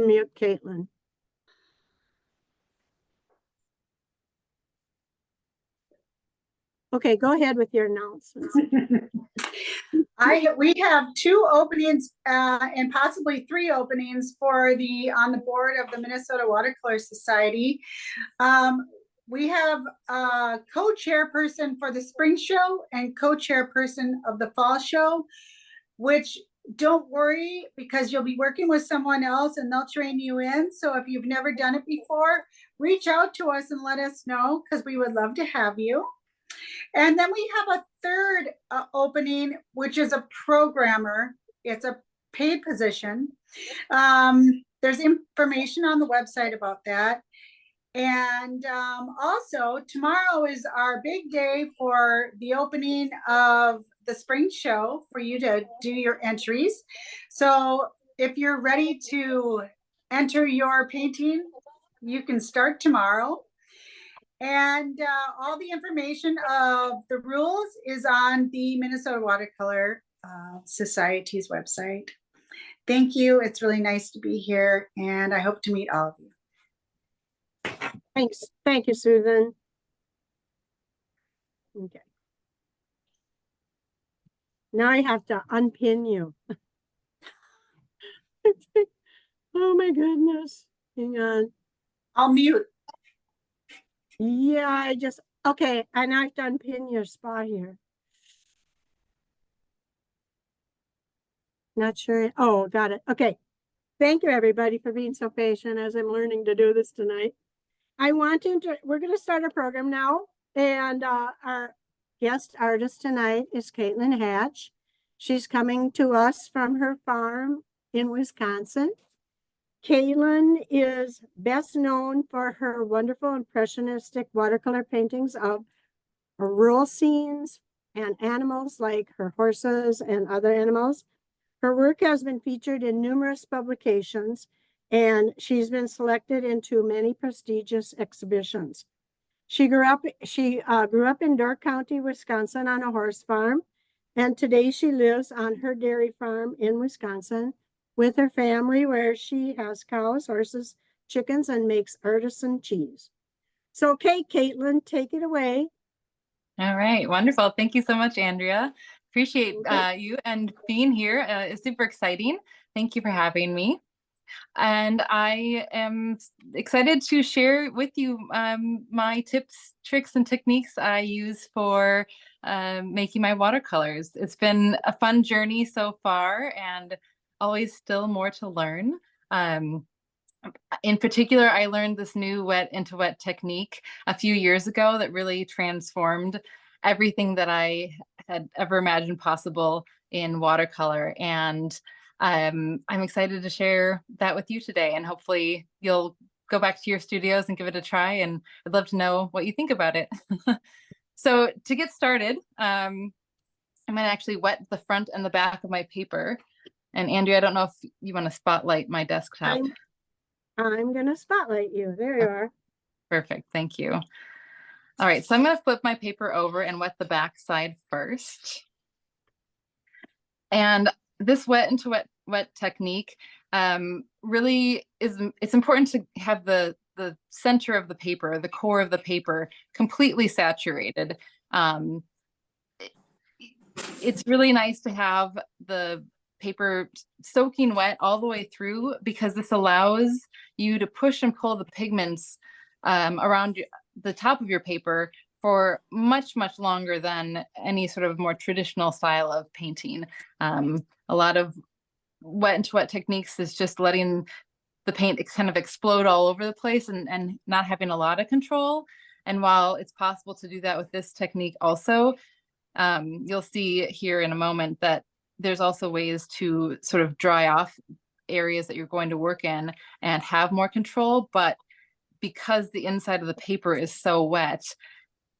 unmute Caitlin. Okay, go ahead with your announcements. We have 2 openings and possibly 3 openings for on the board of the Minnesota Watercolor Society. We have a co-chairperson for the spring show and co-chairperson of the fall show, which don't worry, because you'll be working with someone else and they'll train you in. So if you've never done it before, reach out to us and let us know, because we would love to have you. And then we have a third opening, which is a programmer. It's a paid position. There's information on the website about that. And also, tomorrow is our big day for the opening of the spring show for you to do your entries. So if you're ready to enter your painting, you can start tomorrow. And all the information of the rules is on the Minnesota Watercolor Society's website. Thank you. It's really nice to be here, and I hope to meet all of you. Thanks. Thank you, Susan. Okay. Now I have to unpin you. Oh my goodness. Hang on. I'll mute. Yeah, okay, and I have to unpin your spot here. Not sure. Oh, got it. Okay. Thank you, everybody, for being so patient as I'm learning to do this tonight. We're going to start our program now. And our guest artist tonight is Leline Hatch. She's coming to us from her farm in Wisconsin. Leline is best known for her wonderful impressionistic watercolor paintings of rural scenes and animals like her horses and other animals. Her work has been featured in numerous publications, and she's been selected into many prestigious exhibitions. She grew up in Door County, Wisconsin on a horse farm, and today she lives on her dairy farm in Wisconsin with her family, where she has cows, horses, chickens, and makes artisan cheese. So, okay, Leline, take it away. All right, wonderful. Thank you so much, Andrea. Appreciate you and being here. It's super exciting. Thank you for having me. And I am excited to share with you my tips, tricks, and techniques I use for making my watercolors. It's been a fun journey so far, and always still more to learn. In particular, I learned this new wet into wet technique a few years ago that really transformed everything that I had ever imagined possible in watercolor. And I'm excited to share that with you today, and hopefully you'll go back to your studios and give it a try, and I'd love to know what you think about it. So to get started, I'm going to actually wet the front and the back of my paper. And Andrea, I don't know if you want to spotlight my desktop. I'm going to spotlight you. There you are. Perfect. Thank you. All right. So I'm going to flip my paper over and wet the back side first. And this wet into wet technique really it's important to have the center of the paper, the core of the paper, completely saturated. It's really nice to have the paper soaking wet all the way through, because this allows you to push and pull the pigments around the top of your paper for much longer than any sort of more traditional style of painting. A lot of wet into wet techniques is just letting the paint kind of explode all over the place and not having a lot of control. And while it's possible to do that with this technique also, you'll see here in a moment that there's also ways to sort of dry off areas that you're going to work in and have more control. But because the inside of the paper is so wet,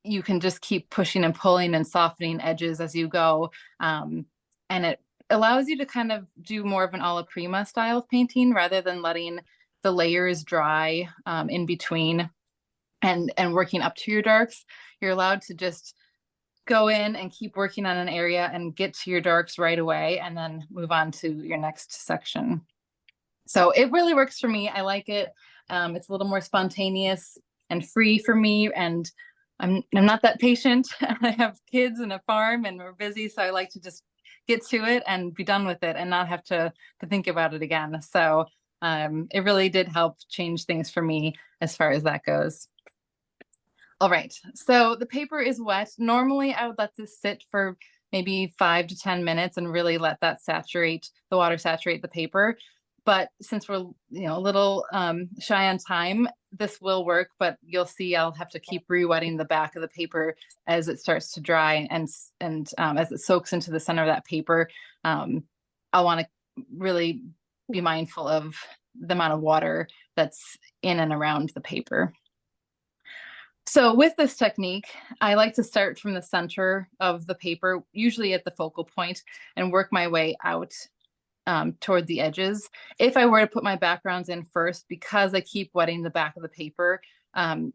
you can just keep pushing and pulling and softening edges as you go. And it allows you to kind of do more of an alla prima style of painting rather than letting the layers dry in between and working up to your darks. You're allowed to just go in and keep working on an area and get to your darks right away, and then move on to your next section. So it really works for me. I like it. It's a little more spontaneous and free for me. And I'm not that patient. I have kids and a farm and we're busy. So I like to just get to it and be done with it and not have to think about it again. So it really did help change things for me as far as that goes. All right, so the paper is wet. Normally I would let this sit for maybe 5 to 10 minutes and really let that saturate, the water saturate the paper. But since we're a little shy on time, this will work, but you'll see I'll have to keep re-wetting the back of the paper as it starts to dry and as it soaks into the center of that paper. I'll want to really be mindful of the amount of water that's in and around the paper. So with this technique, I like to start from the center of the paper, usually at the focal point, and work my way out toward the edges. If I were to put my backgrounds in first, because I keep wetting the back of the paper,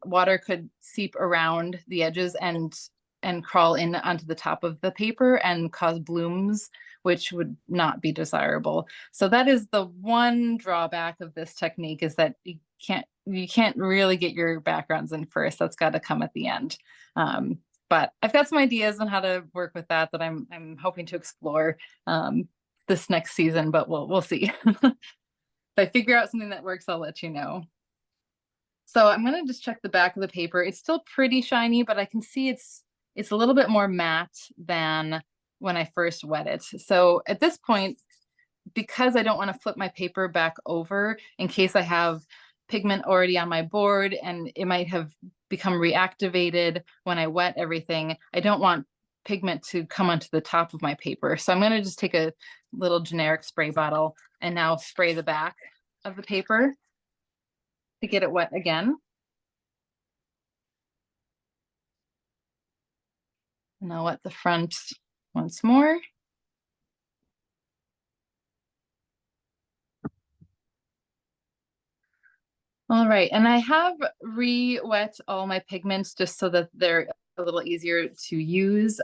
water could seep around the edges and crawl in onto the top of the paper and cause blooms, which would not be desirable. So that is the one drawback of this technique, is that you can't really get your backgrounds in first. That's got to come at the end. But I've got some ideas on how to work with that I'm hoping to explore this next season, but we'll see. If I figure out something that works, I'll let you know. So I'm going to just check the back of the paper. It's still pretty shiny, but I can see it's a little bit more matte than when I first wet it. So at this point, because I don't want to flip my paper back over in case I have pigment already on my board and it might have become reactivated when I wet everything, I don't want pigment to come onto the top of my paper. So I'm going to just take a little generic spray bottle and now spray the back of the paper to get it wet again. And I'll wet the front once more. All right, and I have re-wet all my pigments just so that they're a little easier to use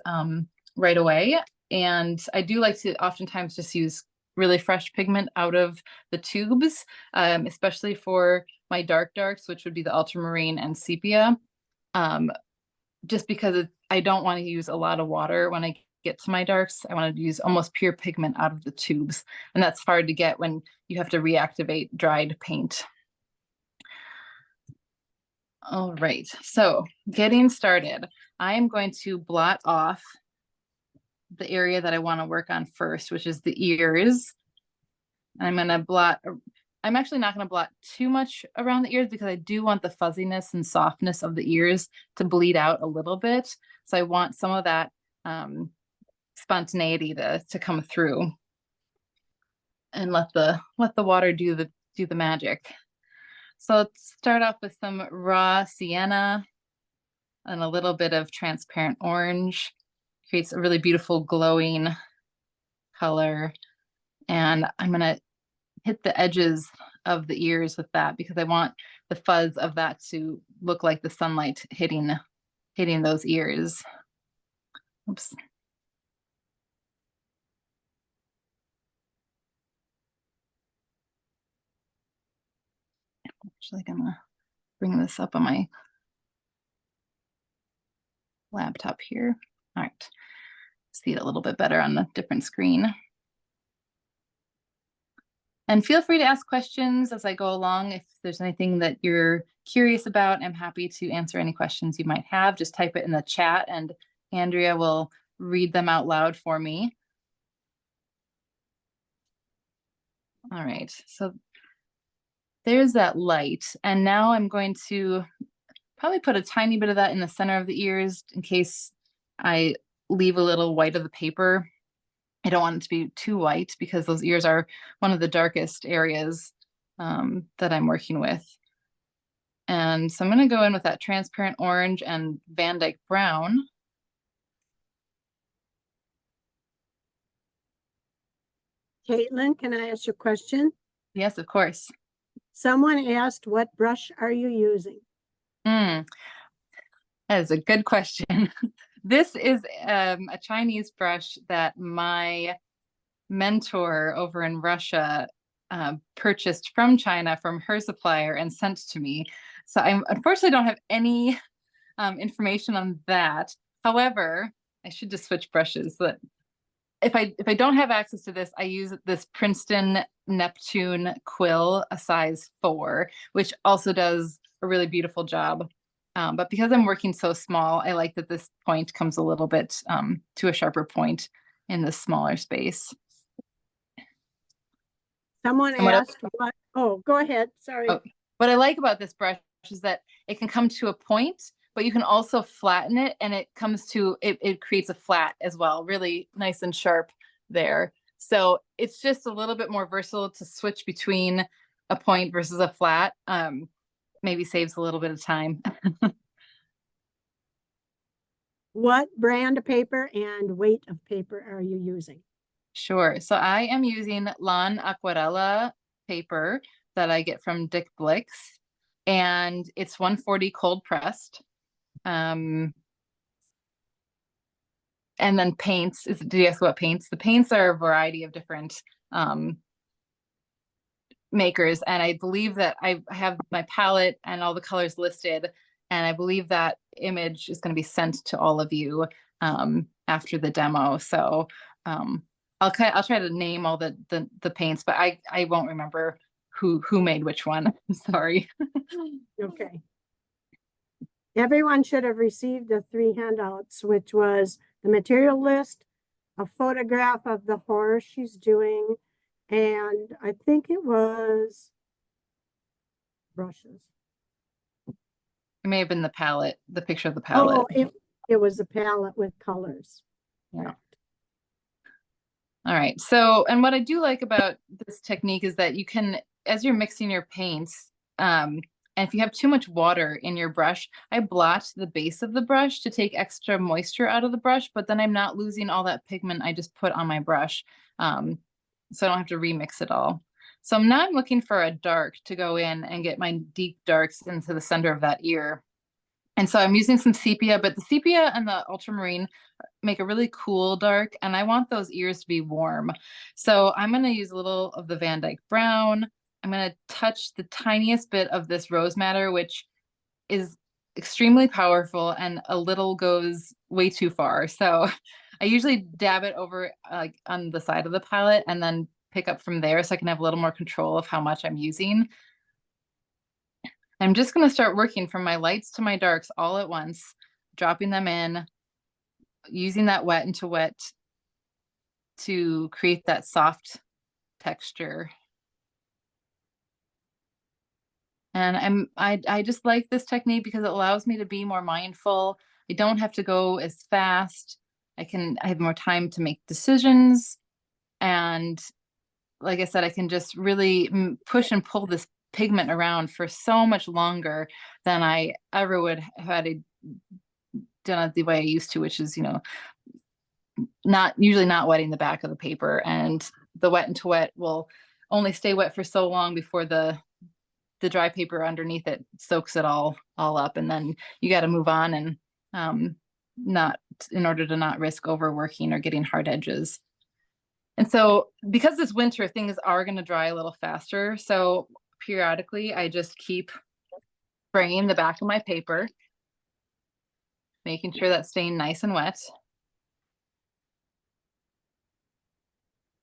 right away. And I do like to oftentimes just use really fresh pigment out of the tubes, especially for my darks, which would be the ultramarine and sepia, just because I don't want to use a lot of water when I get to my darks. I want to use almost pure pigment out of the tubes, and that's hard to get when you have to reactivate dried paint. All right, so getting started, I am going to blot off the area that I want to work on first, which is the ears. I'm going to blot, I'm actually not going to blot too much around the ears because I do want the fuzziness and softness of the ears to bleed out a little bit. So I want some of that spontaneity to come through and let the water do the magic. So let's start off with some raw sienna and a little bit of transparent orange. Creates a really beautiful glowing color. And I'm going to hit the edges of the ears with that because I want the fuzz of that to look like the sunlight hitting those ears. Oops. I'm actually gonna bring this up on my laptop here. All right, see it a little bit better on the different screen. And feel free to ask questions as I go along. If there's anything that you're curious about, I'm happy to answer any questions you might have. Just type it in the chat and Andrea will read them out loud for me. All right, so there's that light. And now I'm going to probably put a tiny bit of that in the center of the ears in case I leave a little white of the paper. I don't want it to be too white because those ears are one of the darkest areas that I'm working with. And so I'm going to go in with that transparent orange and Van Dyke brown. Caitlin, can I ask you a question? Yes, of course. Someone asked, what brush are you using? That is a good question. This is a Chinese brush that my mentor over in Russia purchased from China from her supplier and sent to me. So I unfortunately don't have any information on that. However, I should just switch brushes. But if I don't have access to this, I use this Princeton Neptune quill, a size 4, which also does a really beautiful job. But because I'm working so small, I like that this point comes a little bit to a sharper point in the smaller space. Someone asked what, oh, go ahead, sorry. Oh, what I like about this brush is that it can come to a point, but you can also flatten it, and it comes to, it creates a flat as well, really nice and sharp there. So it's just a little bit more versatile to switch between a point versus a flat. Maybe saves a little bit of time. What brand of paper and weight of paper are you using? Sure. So I am using Lawn Aquarella paper that I get from Dick Blick's, and it's 140 cold pressed. And then paints. Did you ask about paints? The paints are a variety of different makers, and I believe that I have my palette and all the colors listed, and I believe that image is going to be sent to all of you after the demo. So I'll try to name all the paints, but I won't remember who made which one. Sorry. Okay. Everyone should have received the 3 handouts, which was the material list, a photograph of the horse she's doing, and I think it was brushes. It may have been the palette, the picture of the palette. Oh, it was a palette with colors. Yeah. All right. So, and what I do like about this technique is that you can, as you're mixing your paints, and if you have too much water in your brush, I blot the base of the brush to take extra moisture out of the brush, but then I'm not losing all that pigment I just put on my brush. So I don't have to remix it all. So now I'm looking for a dark to go in and get my deep darks into the center of that ear. And so I'm using some sepia, but the sepia and the ultramarine make a really cool dark, and I want those ears to be warm. So I'm going to use a little of the Van Dyke brown. I'm going to touch the tiniest bit of this rose madder, which is extremely powerful, and a little goes way too far. So I usually dab it over like on the side of the palette and then pick up from there so I can have a little more control of how much I'm using. I'm just going to start working from my lights to my darks all at once, dropping them in, using that wet into wet to create that soft texture. And I just like this technique because it allows me to be more mindful. I don't have to go as fast. I have more time to make decisions. And like I said, I can just really push and pull this pigment around for so much longer than I ever would have had it done it the way I used to, which is, you know, usually not wetting the back of the paper. And the wet into wet will only stay wet for so long before the dry paper underneath it soaks it all up, and then you got to move on, and not in order to not risk overworking or getting hard edges. And so because this winter, things are going to dry a little faster, so periodically I just keep spraying the back of my paper, making sure that's staying nice and wet.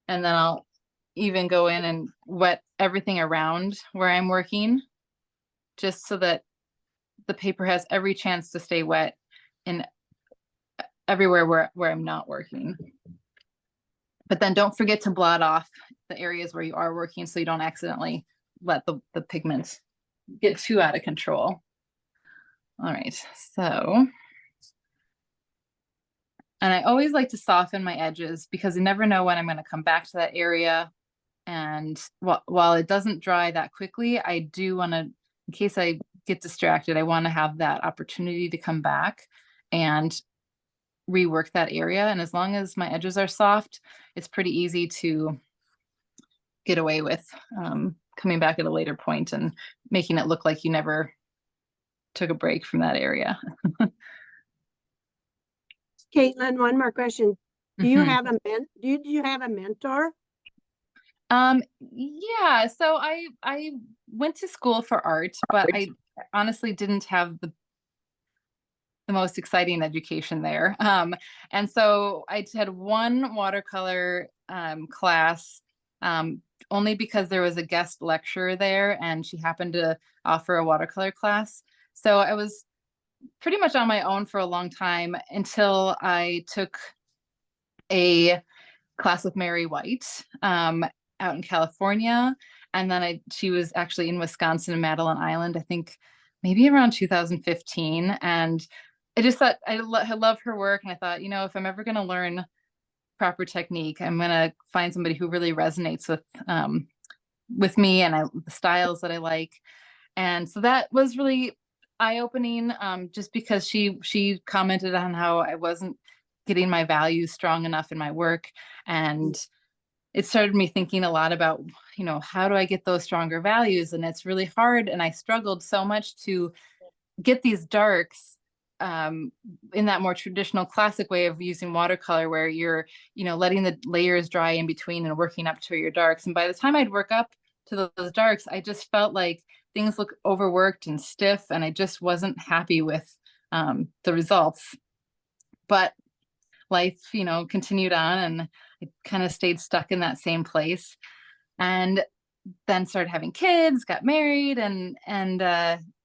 And then I'll even go in and wet everything around where I'm working, just so that the paper has every chance to stay wet in everywhere where I'm not working. But then don't forget to blot off the areas where you are working so you don't accidentally let the pigments get too out of control. All right, so, and I always like to soften my edges because you never know when I'm going to come back to that area. And while it doesn't dry that quickly, I do want to, in case I get distracted, I want to have that opportunity to come back and rework that area. And as long as my edges are soft, it's pretty easy to get away with coming back at a later point and making it look like you never took a break from that area. Caitlin, one more question. Do you have a do you have a mentor? Yeah, so I went to school for art, but I honestly didn't have the most exciting education there. And so I had one watercolor class, only because there was a guest lecturer there and she happened to offer a watercolor class. So I was pretty much on my own for a long time until I took a class with Mary White out in California. And then she was actually in Wisconsin and Madeline Island, I think maybe around 2015. And I just thought I love her work. And I thought, you know, if I'm ever going to learn proper technique, I'm going to find somebody who really resonates with me and the styles that I like. And so that was really eye-opening, just because she commented on how I wasn't getting my values strong enough in my work. And it started me thinking a lot about, you know, how do I get those stronger values? And it's really hard. And I struggled so much to get these darks in that more traditional classic way of using watercolor, where you're, you know, letting the layers dry in between and working up to your darks. And by the time I'd work up to those darks, I just felt like things look overworked and stiff, and I just wasn't happy with the results. But life, you know, continued on, and I kind of stayed stuck in that same place. And then started having kids, got married, and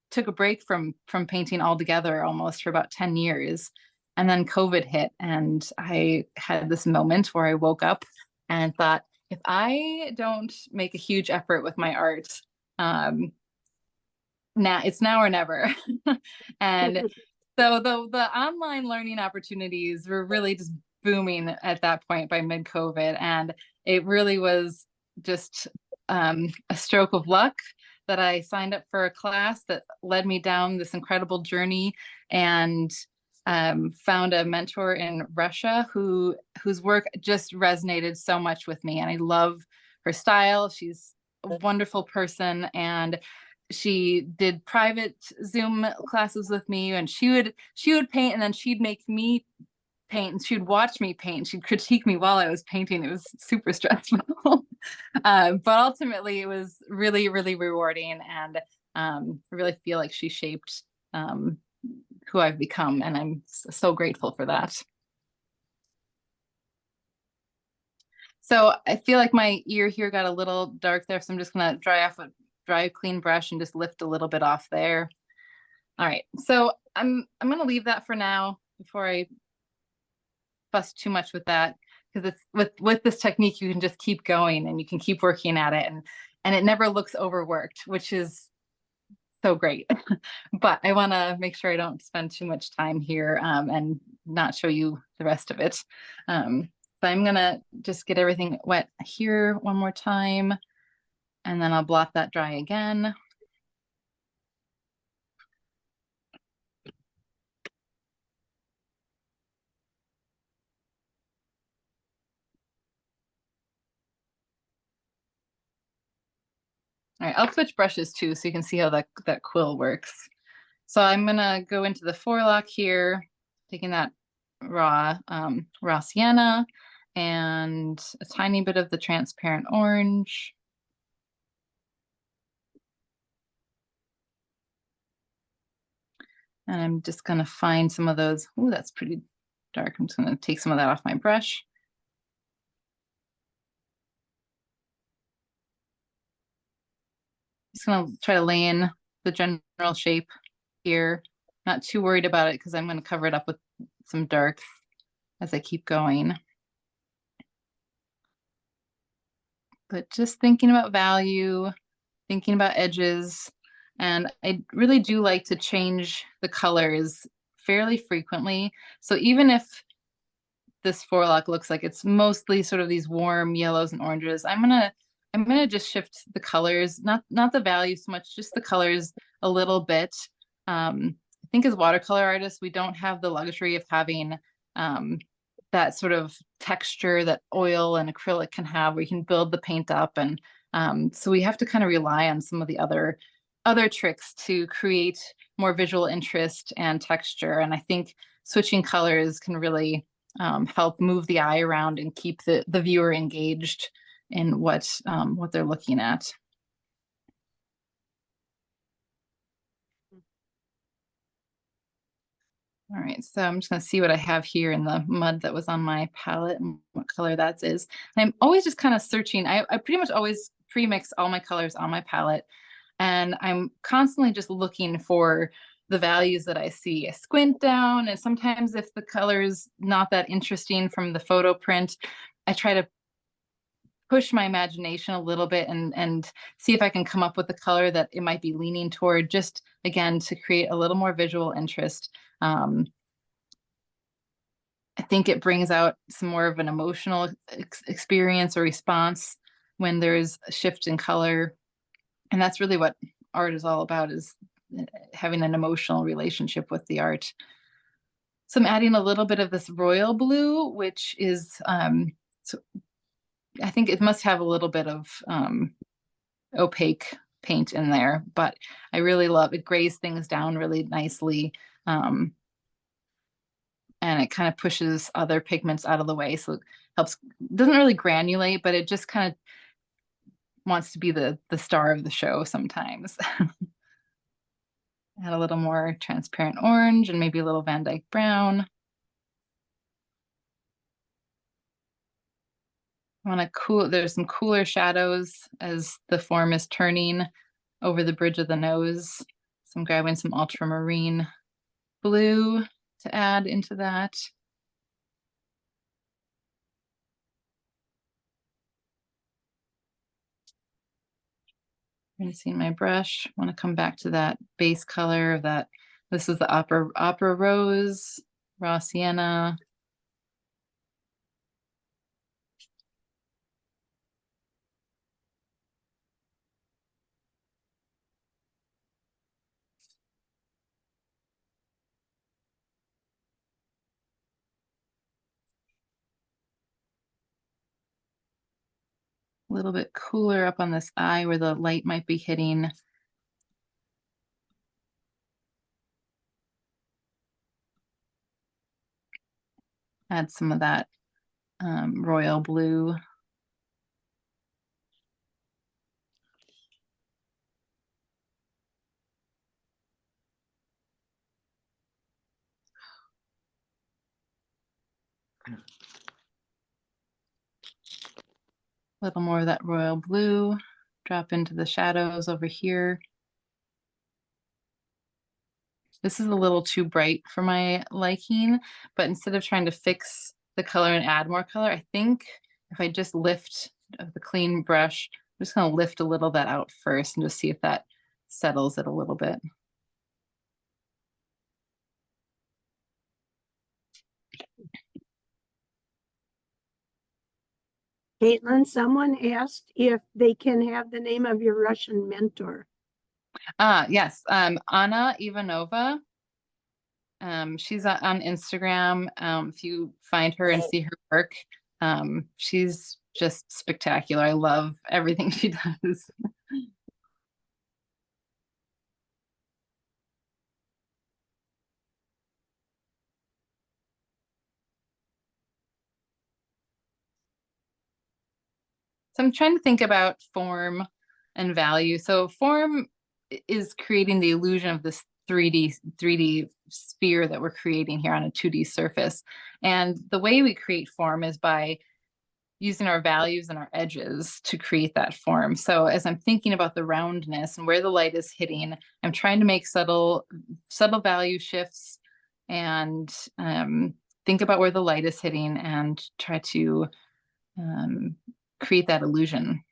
took a break from painting altogether almost for about 10 years. And then COVID hit, and I had this moment where I woke up and thought, if I don't make a huge effort with my art, now it's now or never. And so the online learning opportunities were really just booming at that point by mid-COVID. And it really was just a stroke of luck that I signed up for a class that led me down this incredible journey, and found a mentor in Russia whose work just resonated so much with me. And I love her style. She's a wonderful person, and she did private Zoom classes with me, and she would paint, and then she'd make me paint, and she'd watch me paint, and she'd critique me while I was painting. It was super stressful. But ultimately it was really, really rewarding, and I really feel like she shaped who I've become, and I'm so grateful for that. So I feel like my ear here got a little dark there, so I'm just gonna dry clean brush and just lift a little bit off there. All right, so I'm gonna leave that for now before I fuss too much with that, because it's with this technique you can just keep going and you can keep working at it, and it never looks overworked, which is so great. But I want to make sure I don't spend too much time here and not show you the rest of it. So I'm gonna just get everything wet here one more time, and then I'll blot that dry again. All right, I'll switch brushes too, so you can see how that quill works. So I'm gonna go into the forelock here, taking that raw sienna and a tiny bit of the transparent orange. And I'm just gonna find some of those. Oh, that's pretty dark. I'm just gonna take some of that off my brush. Just gonna try to lay in the general shape here. Not too worried about it because I'm gonna cover it up with some dark as I keep going. But just thinking about value, thinking about edges, and I really do like to change the colors fairly frequently. So even if this forelock looks like it's mostly sort of these warm yellows and oranges, I'm gonna just shift the colors, not the value so much, just the colors a little bit. I think as watercolor artists, we don't have the luxury of having that sort of texture that oil and acrylic can have, where you can build the paint up. And so we have to kind of rely on some of the other tricks to create more visual interest and texture. And I think switching colors can really help move the eye around and keep the viewer engaged in what they're looking at. All right, so I'm just gonna see what I have here in the mud that was on my palette and what color that is. And I'm always just kind of searching. I pretty much always pre-mix all my colors on my palette, and I'm constantly just looking for the values that I see. I squint down, and sometimes if the color's not that interesting from the photo print, I try to push my imagination a little bit and see if I can come up with a color that it might be leaning toward, just again to create a little more visual interest. I think it brings out some more of an emotional experience or response when there's a shift in color. And that's really what art is all about, is having an emotional relationship with the art. So I'm adding a little bit of this royal blue, which is, so I think it must have a little bit of opaque paint in there, but I really love it. Grays things down really nicely. And it kind of pushes other pigments out of the way. So it helps, doesn't really granulate, but it just kind of wants to be the star of the show sometimes. Add a little more transparent orange and maybe a little Van Dyke brown. I want to cool, there's some cooler shadows as the form is turning over the bridge of the nose. So I'm grabbing some ultramarine blue to add into that. Rinsing my brush. I want to come back to that base color of that. This is the opera rose, raw sienna. A little bit cooler up on this eye where the light might be hitting. Add some of that royal blue. A little more of that royal blue. Drop into the shadows over here. This is a little too bright for my liking, but instead of trying to fix the color and add more color, I think if I just lift the clean brush, I'm just gonna lift a little of that out first and just see if that settles it a little bit. Caitlin, someone asked if they can have the name of your Russian mentor. Yes, Anna Ivanova. She's on Instagram. If you find her and see her work, she's just spectacular. I love everything she does. So I'm trying to think about form and value. So form is creating the illusion of this 3D sphere that we're creating here on a 2D surface. And the way we create form is by using our values and our edges to create that form. So as I'm thinking about the roundness and where the light is hitting, I'm trying to make subtle value shifts and think about where the light is hitting and try to create that illusion.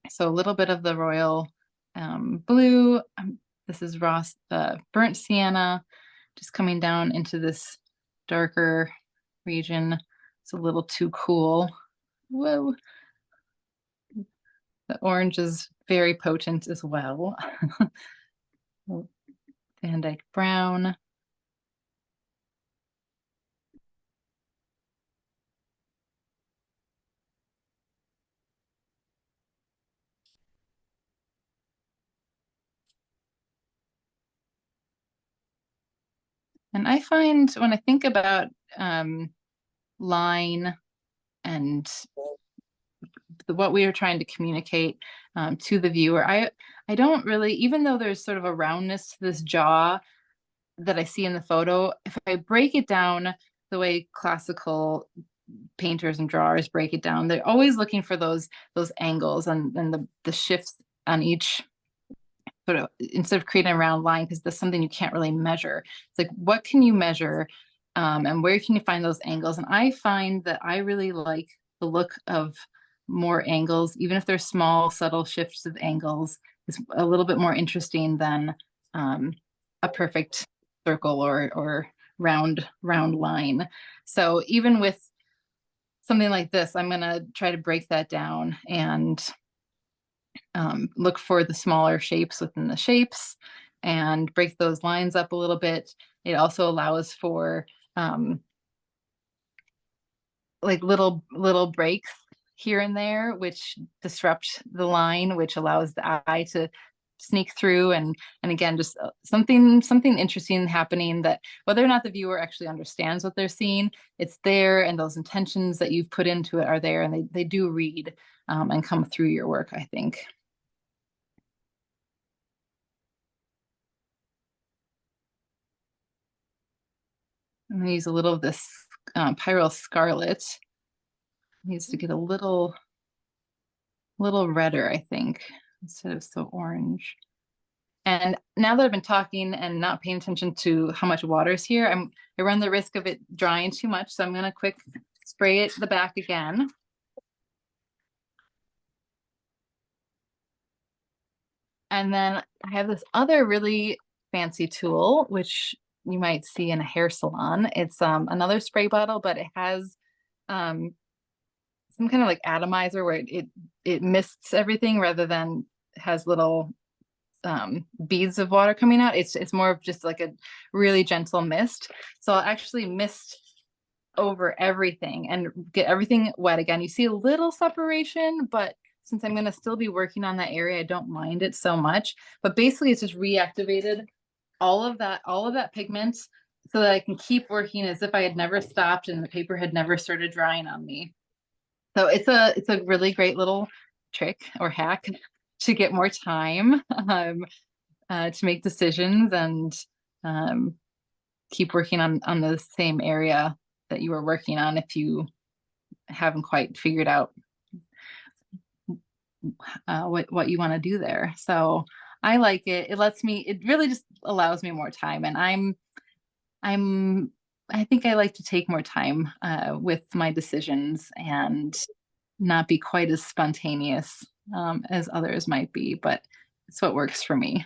So a little bit of the royal blue. This is raw burnt sienna, just coming down into this darker region. It's a little too cool. Whoa. The orange is very potent as well. Van Dyke brown. And I find when I think about line and what we are trying to communicate to the viewer. I don't really, even though there's sort of a roundness to this jaw that I see in the photo, if I break it down the way classical painters and drawers break it down, they're always looking for those angles and the shifts on each sort of, instead of creating a round line, because that's something you can't really measure. It's like, what can you measure, and where can you find those angles? And I find that I really like the look of more angles, even if they're small, subtle shifts of angles. It's a little bit more interesting than a perfect circle or round line. So even with something like this, I'm gonna try to break that down and look for the smaller shapes within the shapes and break those lines up a little bit. It also allows for like little breaks here and there, which disrupt the line, which allows the eye to sneak through. And again, just something interesting happening, that whether or not the viewer actually understands what they're seeing, it's there, and those intentions that you've put into it are there, and they do read and come through your work, I think. I'm gonna use a little of this Pyrrole Scarlet. Needs to get a little redder, I think, instead of so orange. And now that I've been talking and not paying attention to how much water is here, I run the risk of it drying too much. So I'm gonna quick spray it the back again. And then I have this other really fancy tool, which you might see in a hair salon. It's another spray bottle, but it has some kind of like atomizer where it mists everything rather than has little beads of water coming out. It's more of just like a really gentle mist. So I'll actually mist over everything and get everything wet again. You see a little separation, but since I'm going to still be working on that area, I don't mind it so much. But basically it's just reactivated all of that pigment so that I can keep working as if I had never stopped and the paper had never started drying on me. So it's a really great little trick or hack to get more time to make decisions and keep working on the same area that you were working on if you haven't quite figured out what you want to do there. So I like it. It really just allows me more time, and I think I like to take more time with my decisions and not be quite as spontaneous as others might be, but it's what works for me.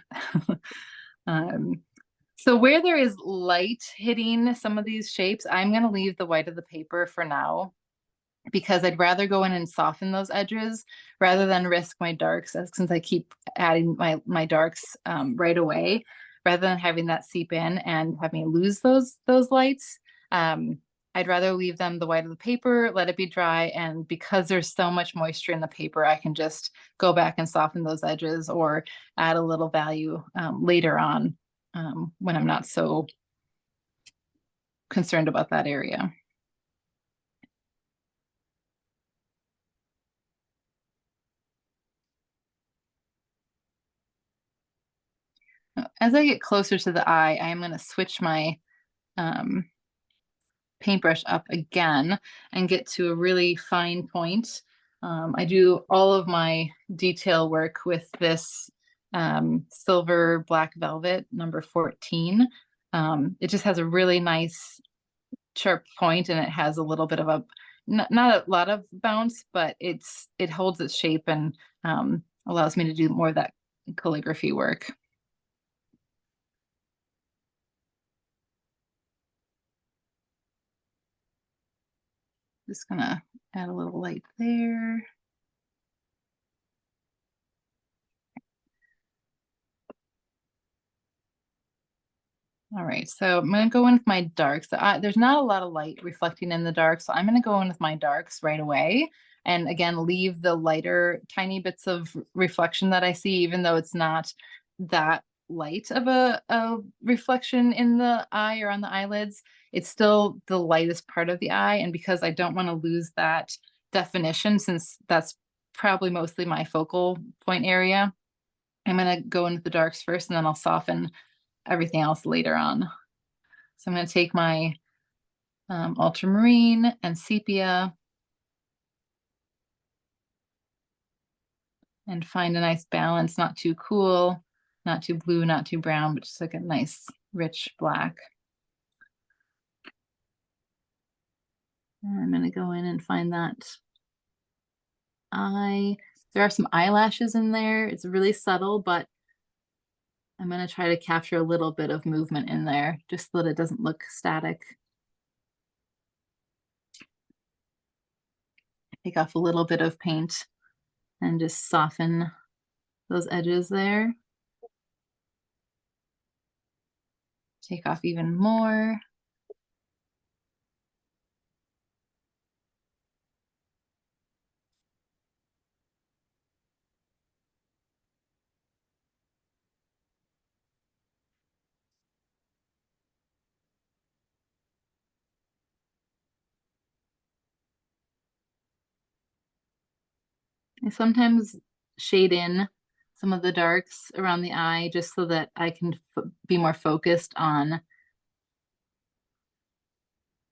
So where there is light hitting some of these shapes, I'm going to leave the white of the paper for now, because I'd rather go in and soften those edges rather than risk my darks, since I keep adding my darks right away, rather than having that seep in and have me lose those lights. I'd rather leave them the white of the paper, let it be dry, and because there's so much moisture in the paper, I can just go back and soften those edges or add a little value later on when I'm not so concerned about that area. As I get closer to the eye, I am going to switch my paintbrush up again and get to a really fine point. I do all of my detail work with this silver black velvet number 14. It just has a really nice sharp point, and it has a little bit of a, not a lot of bounce, but it holds its shape and allows me to do more of that calligraphy work. Just gonna add a little light there. All right, so I'm gonna go in with my darks. There's not a lot of light reflecting in the dark, so I'm gonna go in with my darks right away. And again, leave the lighter tiny bits of reflection that I see, even though it's not that light of a reflection in the eye or on the eyelids. It's still the lightest part of the eye. And because I don't want to lose that definition, since that's probably mostly my focal point area. I'm going to go into the darks first, and then I'll soften everything else later on. So I'm going to take my ultramarine and sepia and find a nice balance, not too cool, not too blue, not too brown, but just like a nice rich black. And I'm going to go in and find that eye. There are some eyelashes in there. It's really subtle, but I'm going to try to capture a little bit of movement in there just so that it doesn't look static. Take off a little bit of paint and just soften those edges there. Take off even more. I sometimes shade in some of the darks around the eye just so that I can be more focused on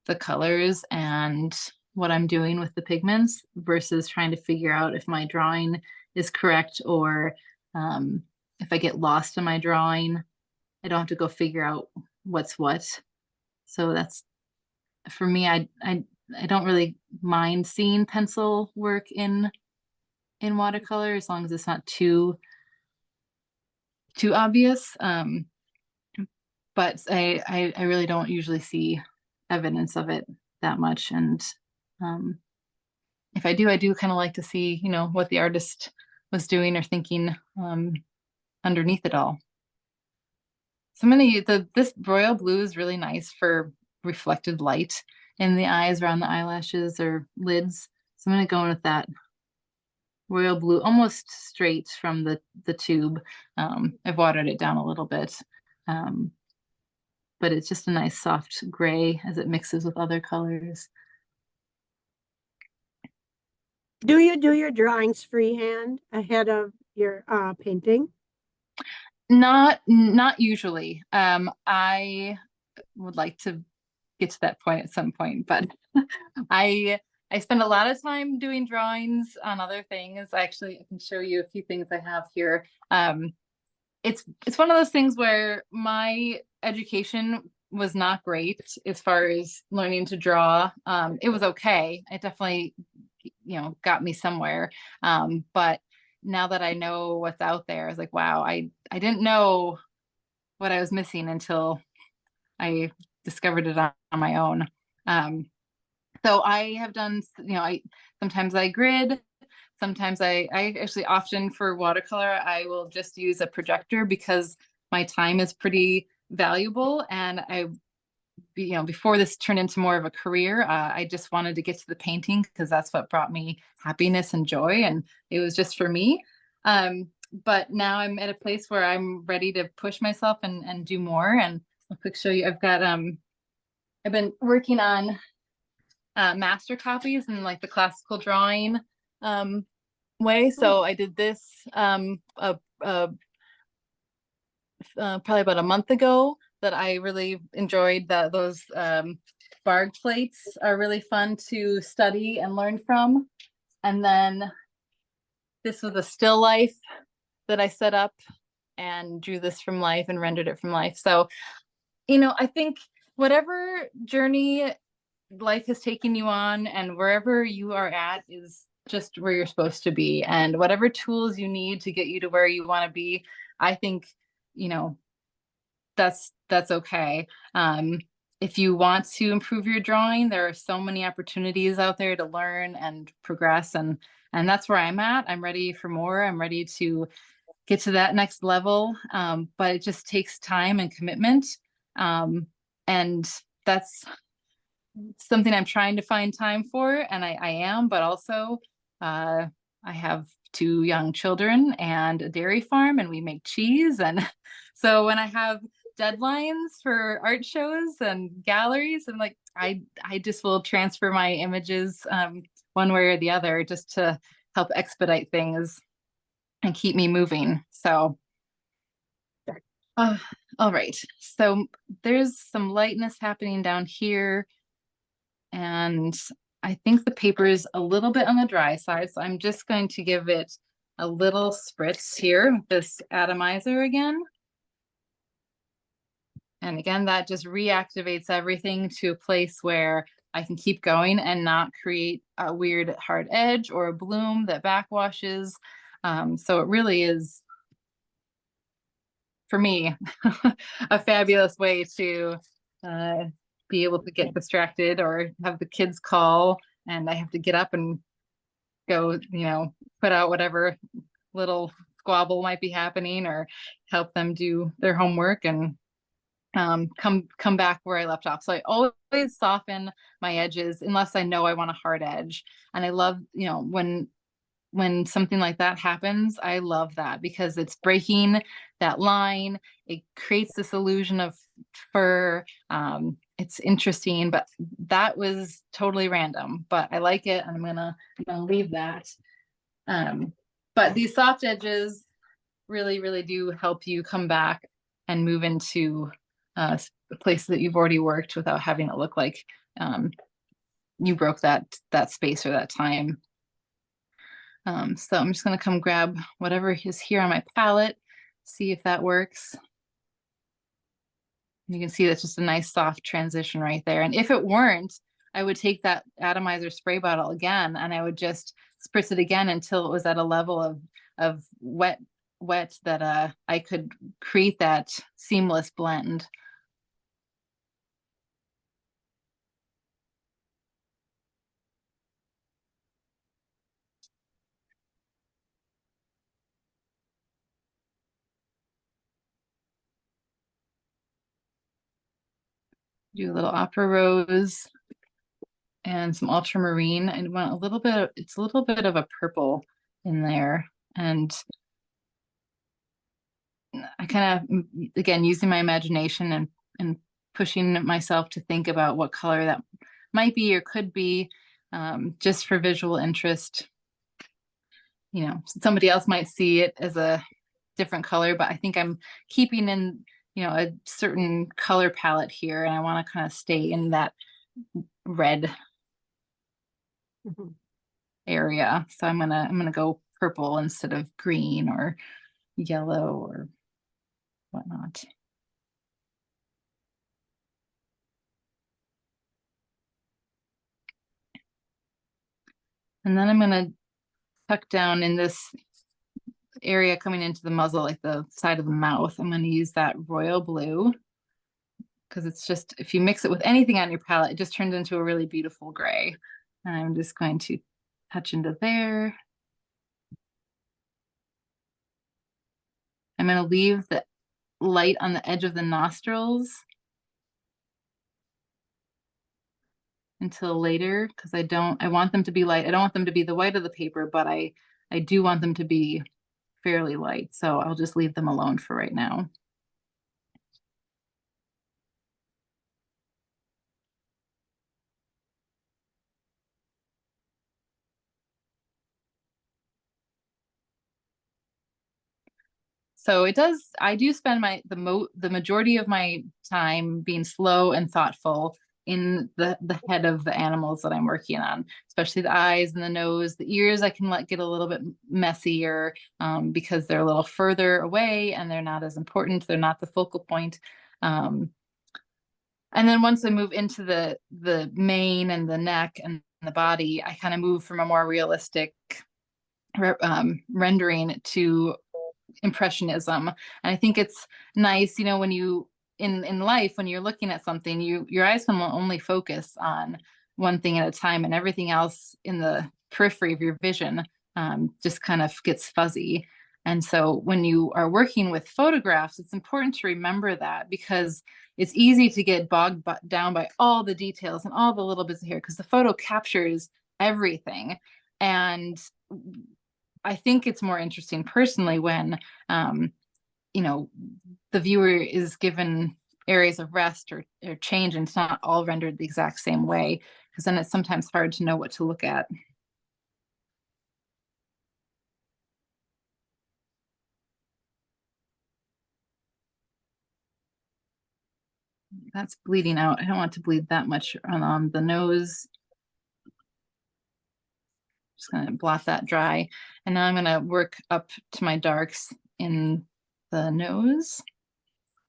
the colors and what I'm doing with the pigments versus trying to figure out if my drawing is correct, or if I get lost in my drawing, I don't have to go figure out what's what. So that's, for me, I don't really mind seeing pencil work in watercolor as long as it's not too obvious. But I really don't usually see evidence of it that much. And if I do kind of like to see, you know, what the artist was doing or thinking underneath it all. So I'm gonna this royal blue is really nice for reflected light in the eyes, around the eyelashes or lids. So I'm gonna go in with that royal blue, almost straight from the tube. I've watered it down a little bit, but it's just a nice soft gray as it mixes with other colors. Do you do your drawings freehand ahead of your painting? Not usually. I would like to get to that point at some point, but I spend a lot of time doing drawings on other things. Actually, I can show you a few things I have here. It's one of those things where my education was not great as far as learning to draw. It was okay. It definitely, you know, got me somewhere. But now that I know what's out there, I was like, wow, I didn't know what I was missing until I discovered it on my own. So I have done, you know, sometimes I grid, sometimes I actually often for watercolor, I will just use a projector because my time is pretty valuable. And you know, before this turned into more of a career, I just wanted to get to the painting because that's what brought me happiness and joy. And it was just for me. But now I'm at a place where I'm ready to push myself and do more. And I'll quick show you, I've got, I've been working on master copies in like the classical drawing way. So I did this probably about a month ago that I really enjoyed. Those barg plates are really fun to study and learn from. And then this was a still life that I set up and drew this from life and rendered it from life. So, you know, I think whatever journey life has taken you on and wherever you are at is just where you're supposed to be. And whatever tools you need to get you to where you want to be, I think, you know, that's okay. If you want to improve your drawing, there are so many opportunities out there to learn and progress. And that's where I'm at. I'm ready for more. I'm ready to get to that next level. But it just takes time and commitment. And that's something I'm trying to find time for, and I am, but also I have 2 young children and a dairy farm, and we make cheese. And so when I have deadlines for art shows and galleries, and I just will transfer my images one way or the other just to help expedite things and keep me moving. So, all right. So there's some lightness happening down here. And I think the paper is a little bit on the dry side. So I'm just going to give it a little spritz here with this atomizer again. And again, that just reactivates everything to a place where I can keep going and not create a weird hard edge or a bloom that backwashes. So it really is, for me, a fabulous way to be able to get distracted or have the kids call and I have to get up and go, you know, put out whatever little squabble might be happening or help them do their homework and come back where I left off. So I always soften my edges unless I know I want a hard edge. And I love, you know, when something like that happens, I love that because it's breaking that line. It creates this illusion of fur. It's interesting, but that was totally random, but I like it and I'm gonna leave that. But these soft edges really, really do help you come back and move into a place that you've already worked without having it look like you broke that space or that time. So I'm just going to come grab whatever is here on my palette, see if that works. You can see that's just a nice soft transition right there. And if it weren't, I would take that atomizer spray bottle again and I would just spritz it again until it was at a level of wet that I could create that seamless blend. Do a little opera rose and some ultramarine. I want a little bit, it's a little bit of a purple in there. And I kind of, again, using my imagination and pushing myself to think about what color that might be or could be, just for visual interest. You know, somebody else might see it as a different color, but I think I'm keeping in, you know, a certain color palette here, and I want to kind of stay in that red area. So I'm gonna go purple instead of green or yellow or whatnot. And then I'm gonna tuck down in this area coming into the muzzle, like the side of the mouth. I'm gonna use that royal blue because it's just, if you mix it with anything on your palette, it just turns into a really beautiful gray. And I'm just going to touch into there. I'm gonna leave the light on the edge of the nostrils until later because I want them to be light. I don't want them to be the white of the paper, but I do want them to be fairly light. So I'll just leave them alone for right now. So it does, I do spend the majority of my time being slow and thoughtful in the head of the animals that I'm working on, especially the eyes and the nose. The ears I can let get a little bit messier because they're a little further away and they're not as important. They're not the focal point. And then once I move into the mane and the neck and the body, I kind of move from a more realistic rendering to impressionism. And I think it's nice, you know, when you in life, when you're looking at something, your eyes can only focus on one thing at a time, and everything else in the periphery of your vision just kind of gets fuzzy. And so when you are working with photographs, it's important to remember that because it's easy to get bogged down by all the details and all the little bits here because the photo captures everything. And I think it's more interesting personally when, you know, the viewer is given areas of rest or change and it's not all rendered the exact same way, because then it's sometimes hard to know what to look at. that's bleeding out. I don't want to bleed that much on the nose. Just gonna blot that dry. And now I'm gonna work up to my darks in the nose.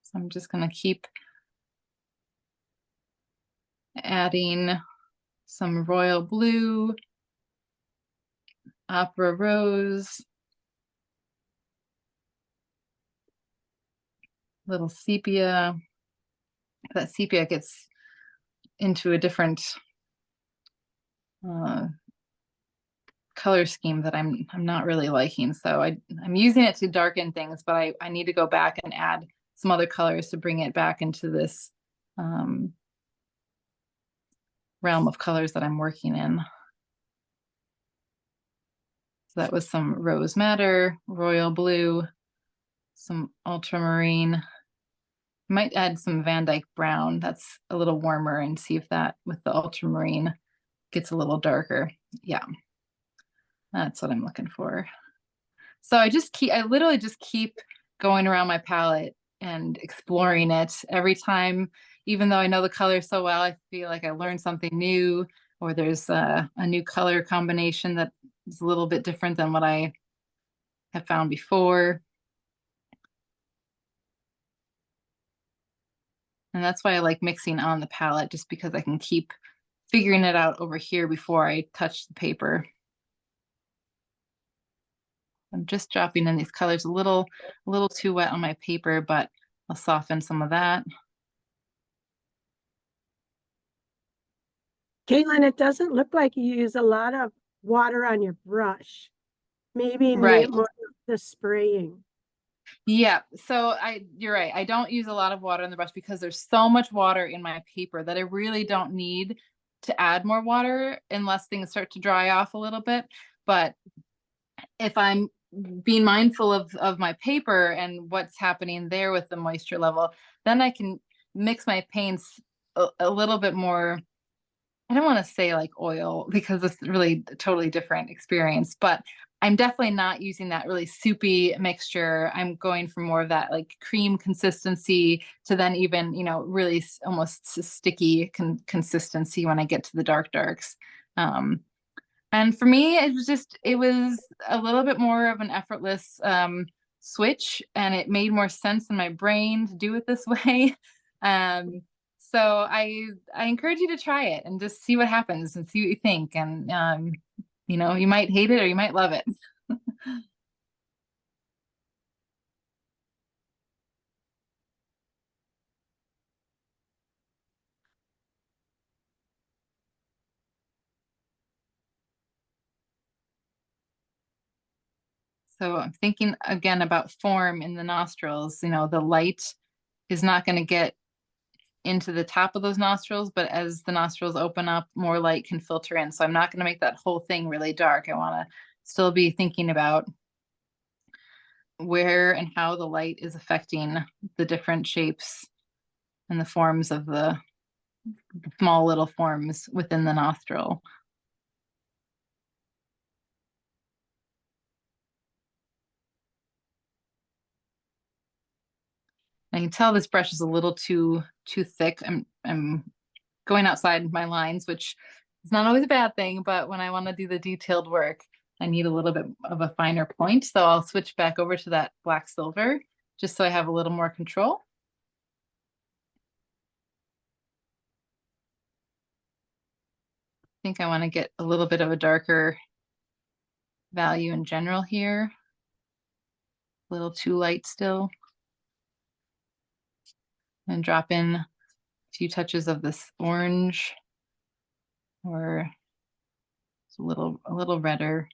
So I'm just gonna keep adding some royal blue, opera rose, little sepia. That sepia gets into a different color scheme that I'm not really liking. So I'm using it to darken things, but I need to go back and add some other colors to bring it back into this realm of colors that I'm working in. So that was some rose madder, royal blue, some ultramarine. Might add some Van Dyke brown. That's a little warmer, and see if that with the ultramarine gets a little darker. Yeah, that's what I'm looking for. So I literally just keep going around my palette and exploring it every time. Even though I know the color so well, I feel like I learned something new, or there's a new color combination that is a little bit different than what I have found before. And that's why I like mixing on the palette, just because I can keep figuring it out over here before I touch the paper. I'm just dropping in these colors a little too wet on my paper, but I'll soften some of that. Caitlin, it doesn't look like you use a lot of water on your brush. Maybe Right. more of the spraying. Yeah, so you're right. I don't use a lot of water in the brush because there's so much water in my paper that I really don't need to add more water unless things start to dry off a little bit. But if I'm being mindful of my paper and what's happening there with the moisture level, then I can mix my paints a little bit more. I don't want to say like oil, because it's really a totally different experience, but I'm definitely not using that really soupy mixture. I'm going for more of that like cream consistency to then even, really almost sticky consistency when I get to the darks. And for me, it was a little bit more of an effortless switch, and it made more sense in my brain to do it this way. So I encourage you to try it and just see what happens and see what you think. And you might hate it or you might love it. So I'm thinking again about form in the nostrils. The light is not going to get into the top of those nostrils, but as the nostrils open up, more light can filter in. So I'm not going to make that whole thing really dark. I want to still be thinking about where and how the light is affecting the different shapes and the forms of the small little forms within the nostril. I can tell this brush is a little too thick. I'm going outside my lines, which is not always a bad thing, but when I want to do the detailed work, I need a little bit of a finer point. So I'll switch back over to that black silver just so I have a little more control. I think I want to get a little bit of a darker value in general here. A little too light still. And drop in a few touches of this orange, or a little redder.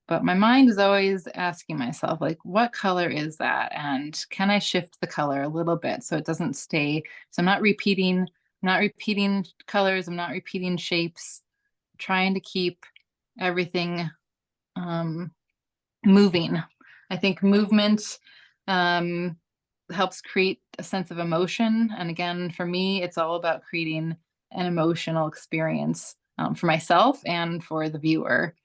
But my mind is always asking myself, like, what color is that? And can I shift the color a little bit so it doesn't stay? So I'm not repeating colors. I'm not repeating shapes. I'm trying to keep everything moving. I think movement helps create a sense of emotion. And again, for me, it's all about creating an emotional experience for myself and for the viewer.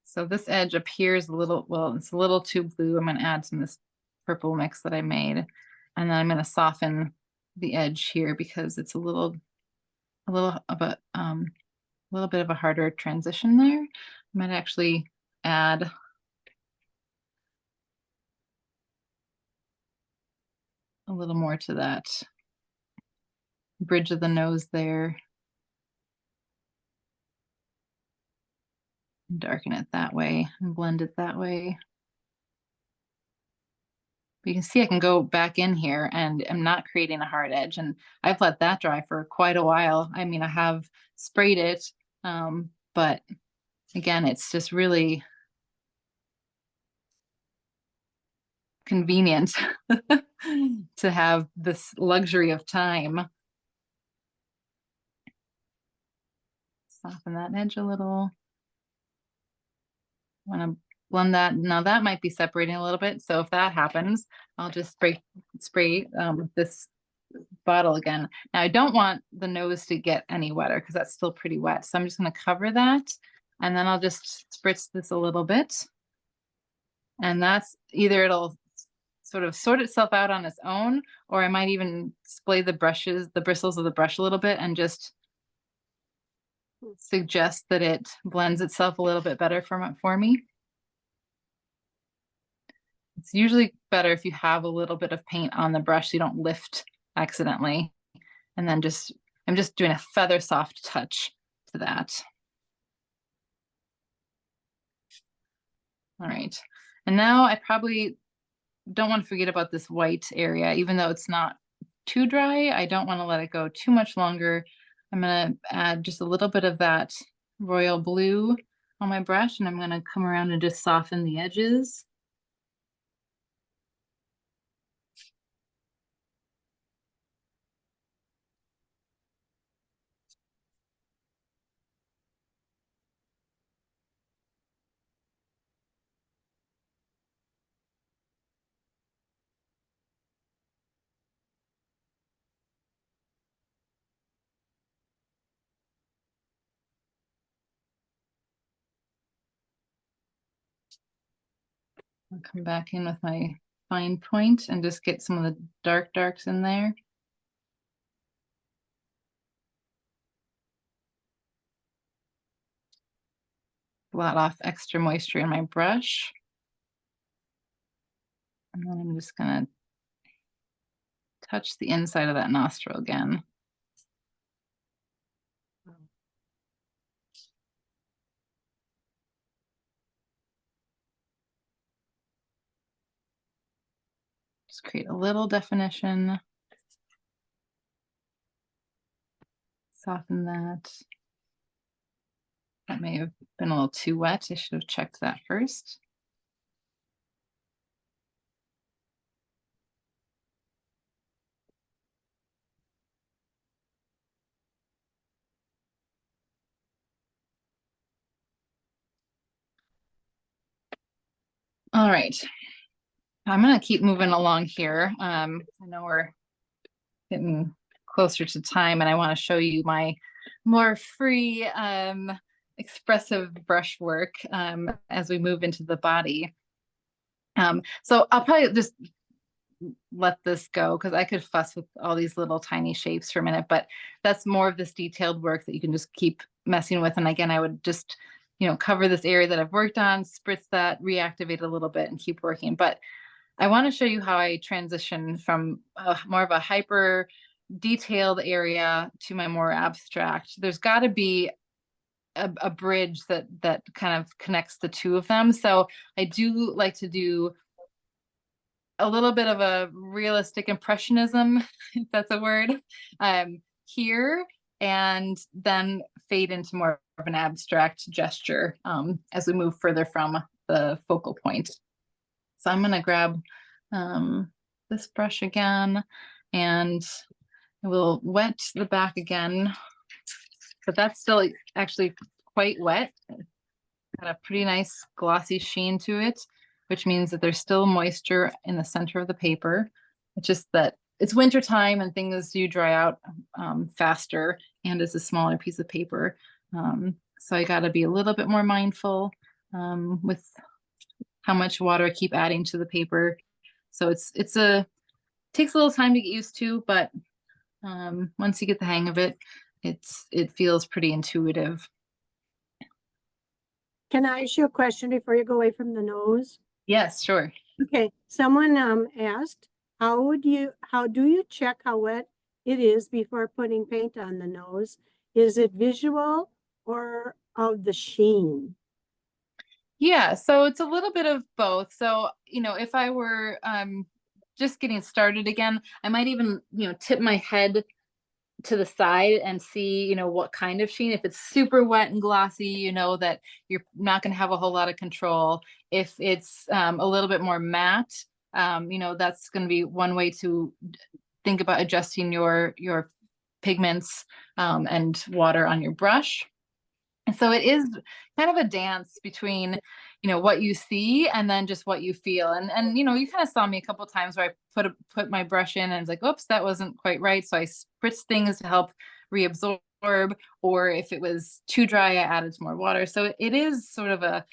So this edge appears a little, well, it's a little too blue. I'm going to add some of this purple mix that I made. And then I'm going to soften the edge here because it's a little of a little bit of a harder transition there. I might actually add a little more to that bridge of the nose there. Darken it that way and blend it that way. But you can see I can go back in here and I'm not creating a hard edge, and I've let that dry for quite a while. I mean, I have sprayed it, but again, it's just really convenient to have this luxury of time. Soften that edge a little. Want to blend that. Now that might be separating a little bit. So if that happens, I'll just spray this bottle again. Now I don't want the nose to get any wetter because that's still pretty wet. So I'm just going to cover that, and then I'll just spritz this a little bit. And that's either it'll sort of sort itself out on its own, or I might even splay the bristles of the brush a little bit and just suggest that it blends itself a little bit better for me. It's usually better if you have a little bit of paint on the brush so you don't lift accidentally. And then I'm just doing a feather soft touch to that. All right. And now I probably don't want to forget about this white area, even though it's not too dry. I don't want to let it go too much longer. I'm going to add just a little bit of that royal blue on my brush, and I'm going to come around and just soften the edges. I'll come back in with my fine point and just get some of the darks in there. Blot off extra moisture in my brush. And then I'm just gonna touch the inside of that nostril again. Just create a little definition. Soften that. That may have been a little too wet. I should have checked that first. All right. I'm going to keep moving along here. I know we're getting closer to time, and I want to show you my more free, expressive brush work as we move into the body. So I'll probably just let this go because I could fuss with all these little tiny shapes for a minute, but that's more of this detailed work that you can just keep messing with. And again, I would just, cover this area that I've worked on, spritz that, reactivate a little bit and keep working. But I want to show you how I transition from more of a hyper detailed area to my more abstract. There's got to be a bridge that kind of connects the two of them. So I do like to do a little bit of a realistic impressionism, if that's a word, here. and then fade into more of an abstract gesture as we move further from the focal point. So I'm going to grab this brush again, and we'll wet the back again, but that's still actually quite wet. Got a pretty nice glossy sheen to it, which means that there's still moisture in the center of the paper. It's just that it's winter time and things do dry out faster, and it's a smaller piece of paper. So I got to be a little bit more mindful with how much water I keep adding to the paper. So it takes a little time to get used to, but once you get the hang of it, it feels pretty intuitive. Can I ask you a question before you go away from the nose? Yes, sure. Okay, someone asked, how do you check how wet it is before putting paint on the nose? Is it visual or of the sheen? Yeah, so it's a little bit of both. So, if I were just getting started again, I might even, tip my head to the side and see, what kind of sheen. If it's super wet and glossy, you know that you're not going to have a whole lot of control. If it's a little bit more matte, that's going to be one way to think about adjusting your pigments and water on your brush. And so it is kind of a dance between, what you see and then just what you feel. And you kind of saw me a couple of times where I put my brush in and it's like, oops, that wasn't quite right. So I spritzed things to help reabsorb, or if it was too dry, I added some more water. So it is sort of a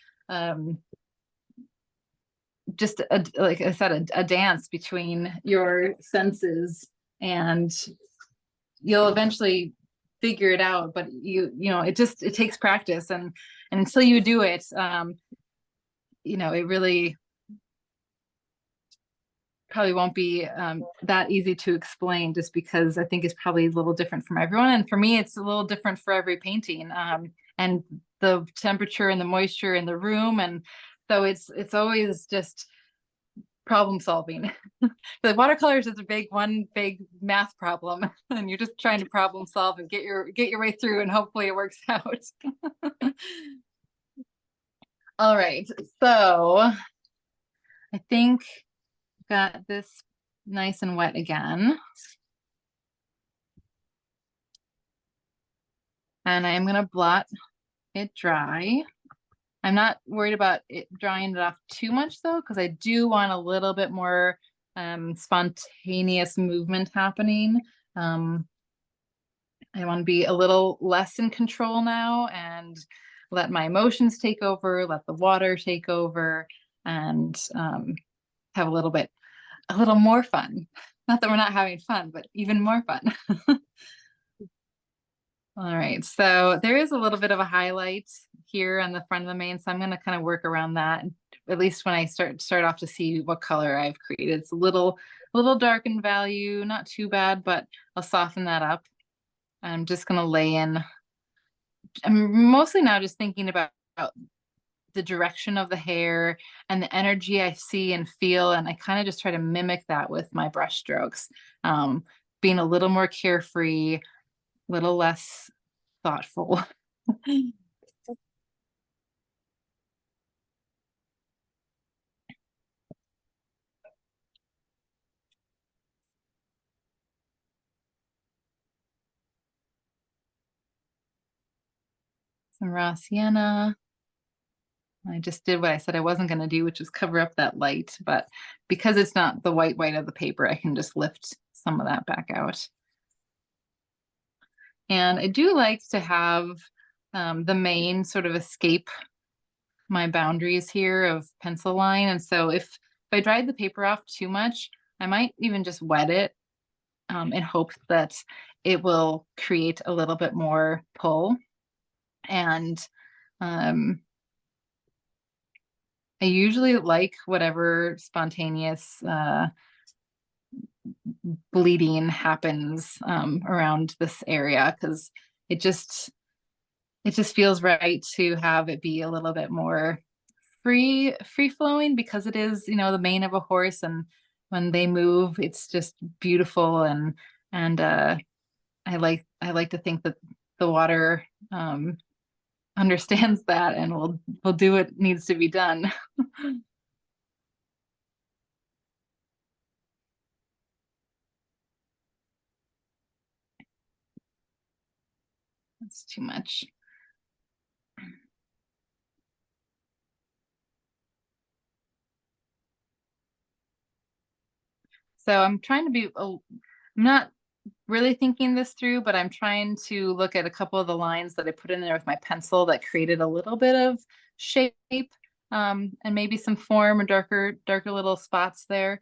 like I said, a dance between your senses, and you'll eventually figure it out, but it takes practice, and until you do it, it really probably won't be that easy to explain, just because I think it's probably a little different from everyone, and for me it's a little different for every painting, and the temperature and the moisture in the room, and so it's always just problem solving. The watercolors is one big math problem, and you're just trying to problem solve and get your way through, and hopefully it works out. All right, so I think got this nice and wet again, and I am going to blot it dry. I'm not worried about it drying it off too much though, because I do want a little bit more spontaneous movement happening. I want to be a little less in control now and let my emotions take over, let the water take over, and have a little more fun. Not that we're not having fun, but even more fun. All right, so there is a little bit of a highlight here on the front of the mane, so I'm going to kind of work around that, at least when I start off, to see what color I've created. It's a little dark in value, not too bad, but I'll soften that up. I'm just going to lay in. I'm mostly now just thinking about the direction of the hair and the energy I see and feel, and I kind of just try to mimic that with my brush strokes, being a little more carefree, little less thoughtful. Some raw sienna. I just did what I said I wasn't going to do, which is cover up that light, but because it's not the white of the paper, I can just lift some of that back out. And I do like to have the mane sort of escape my boundaries here of pencil line. And so if I dried the paper off too much, I might even just wet it in hopes that it will create a little bit more pull. And I usually like whatever spontaneous bleeding happens around this area, because it just feels right to have it be a little bit more free flowing, because it is, the mane of a horse, and when they move, it's just beautiful, and I like to think that the water understands that and will do what needs to be done. That's too much. So I'm trying to be, I'm not really thinking this through, but I'm trying to look at a couple of the lines that I put in there with my pencil that created a little bit of shape, and maybe some form or darker little spots there.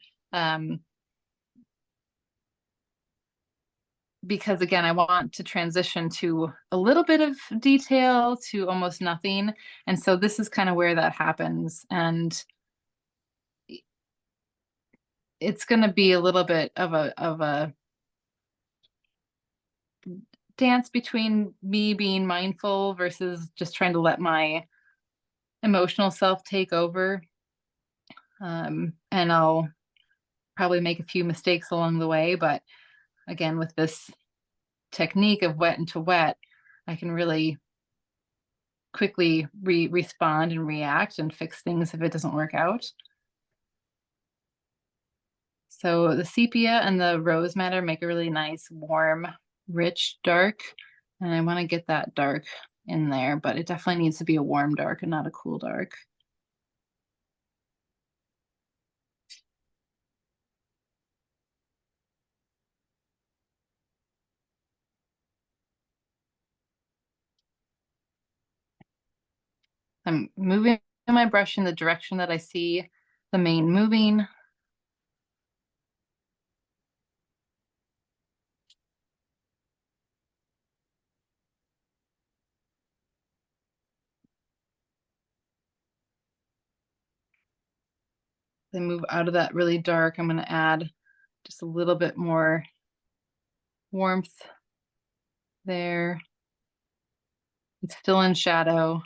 Because again, I want to transition to a little bit of detail to almost nothing. And so this is kind of where that happens. And it's going to be a little bit of a dance between me being mindful versus just trying to let my emotional self take over. And I'll probably make a few mistakes along the way, but again, with this technique of wet into wet, I can really quickly respond and react and fix things if it doesn't work out. So the sepia and the rose madder make a really nice, warm, rich dark. And I want to get that dark in there, but it definitely needs to be a warm dark and not a cool dark. I'm moving my brush in the direction that I see the mane moving. Then move out of that really dark. I'm going to add just a little bit more warmth there. It's still in shadow.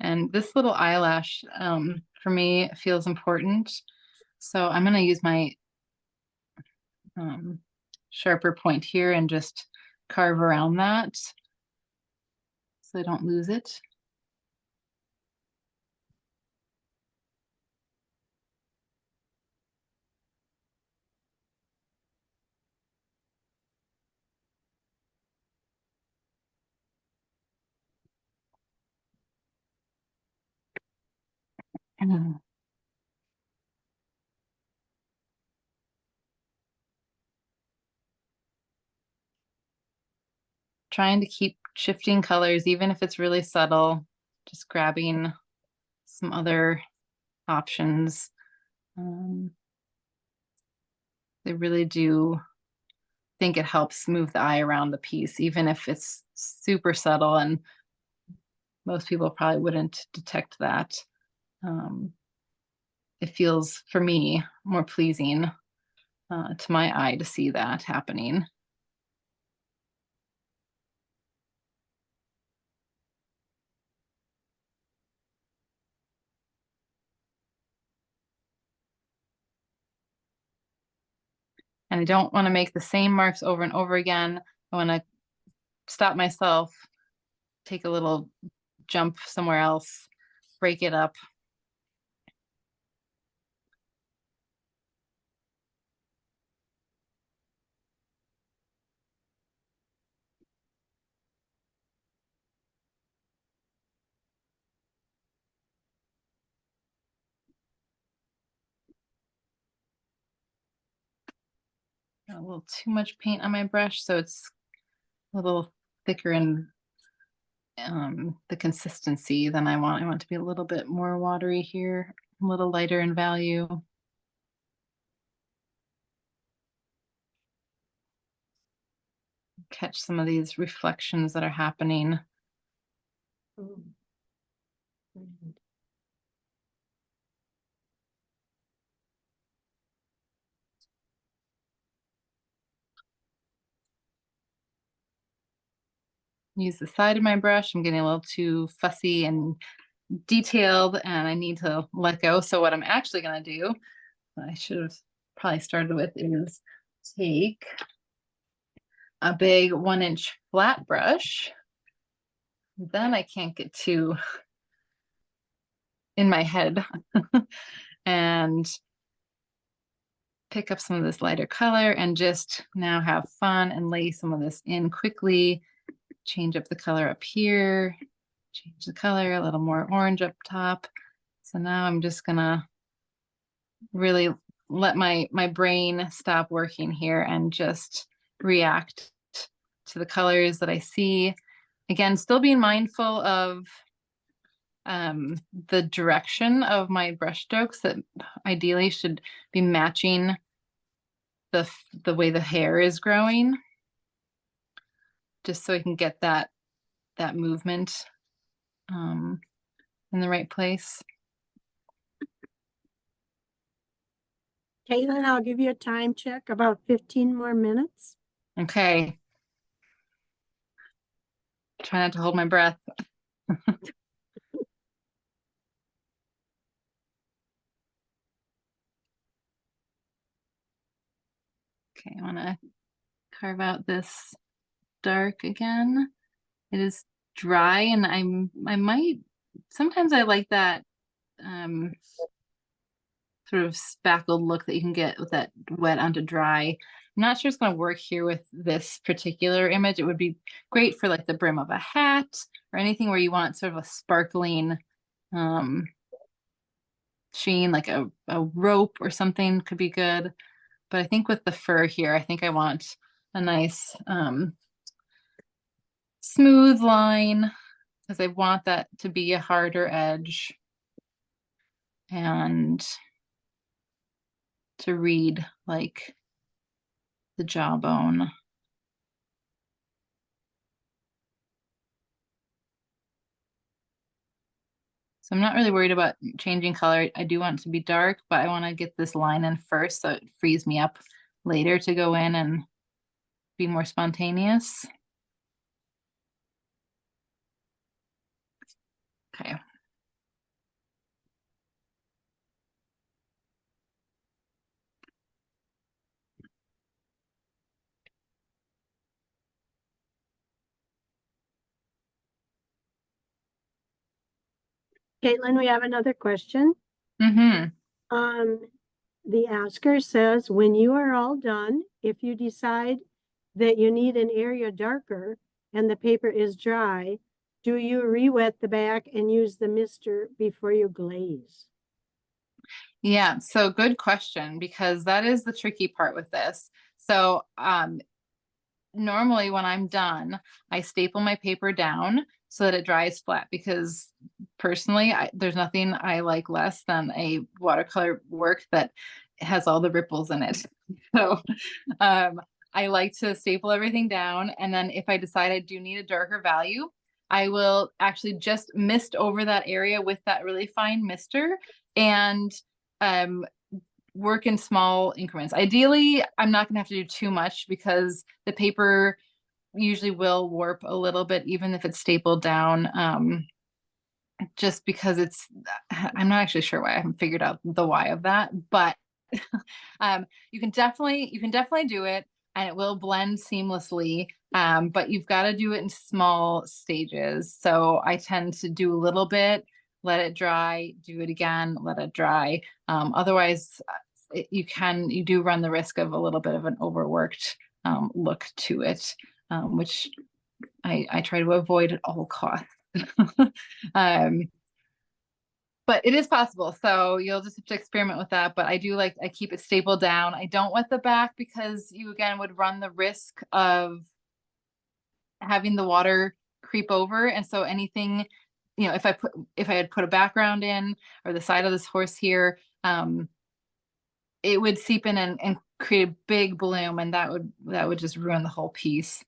And this little eyelash, for me, feels important. So I'm going to use my sharper point here and just carve around that so I don't lose it. Trying to keep shifting colors, even if it's really subtle, just grabbing some other options. They really do think it helps move the eye around the piece, even if it's super subtle and most people probably wouldn't detect that. It feels, for me, more pleasing to my eye to see that happening. And I don't want to make the same marks over and over again. I want to stop myself, take a little jump somewhere else, break it up. Got a little too much paint on my brush, so it's a little thicker in the consistency than I want. I want it to be a little bit more watery here, a little lighter in value. Catch some of these reflections that are happening. use the side of my brush. I'm getting a little too fussy and detailed and I need to let go. So what I'm actually going to do, I should have probably started with, is take a big 1-inch flat brush. Then I can't get too in my head and pick up some of this lighter color and just now have fun and lay some of this in quickly. Change up the color up here, change the color, a little more orange up top. So now I'm just gonna really let my brain stop working here and just react to the colors that I see. Again, still being mindful of the direction of my brush strokes that ideally should be matching the way the hair is growing, just so I can get that movement in the right place. Caitlin, I'll give you a time check, about 15 more minutes. Okay. Try not to hold my breath. Okay, I want to carve out this dark again. It is dry and I might, sometimes I like that sort of spackled look that you can get with that wet onto dry. I'm not sure it's going to work here with this particular image. It would be great for like the brim of a hat or anything where you want sort of a sparkling sheen, like a rope or something could be good. But I think with the fur here, I think I want a nice smooth line because I want that to be a harder edge and to read like the jawbone. So I'm not really worried about changing color. I do want it to be dark, but I want to get this line in first so it frees me up later to go in and be more spontaneous. Okay. Caitlin, we have another question. Mm-hmm. The asker says, when you are all done, if you decide that you need an area darker and the paper is dry, do you re-wet the back and use the mister before you glaze? Yeah, so good question, because that is the tricky part with this. So normally when I'm done, I staple my paper down so that it dries flat, because personally, there's nothing I like less than a watercolor work that has all the ripples in it. So I like to staple everything down. And then if I decide I do need a darker value, I will actually just mist over that area with that really fine mister and work in small increments. Ideally, I'm not going to have to do too much because the paper usually will warp a little bit, even if it's stapled down. Just because I'm not actually sure why. I haven't figured out the why of that, but you can definitely do it and it will blend seamlessly. But you've got to do it in small stages. So I tend to do a little bit, let it dry, do it again, let it dry. Otherwise, you do run the risk of a little bit of an overworked look to it, which I try to avoid at all costs. But it is possible. So you'll just have to experiment with that. But I keep it stapled down. I don't wet the back because you again would run the risk of having the water creep over. And so anything, if I had put a background in or the side of this horse here, it would seep in and create a big bloom, and that would just ruin the whole piece.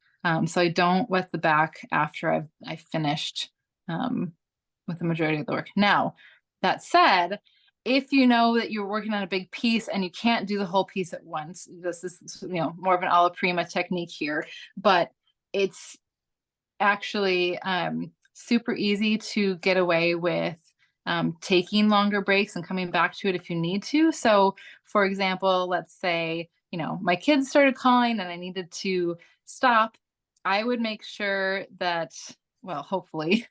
So I don't wet the back after I've finished with the majority of the work. Now, that said, if you know that you're working on a big piece and you can't do the whole piece at once, this is more of an alla prima technique here, but it's actually super easy to get away with taking longer breaks and coming back to it if you need to. So for example, let's say, you know, my kids started calling and I needed to stop. I would make sure that, well, hopefully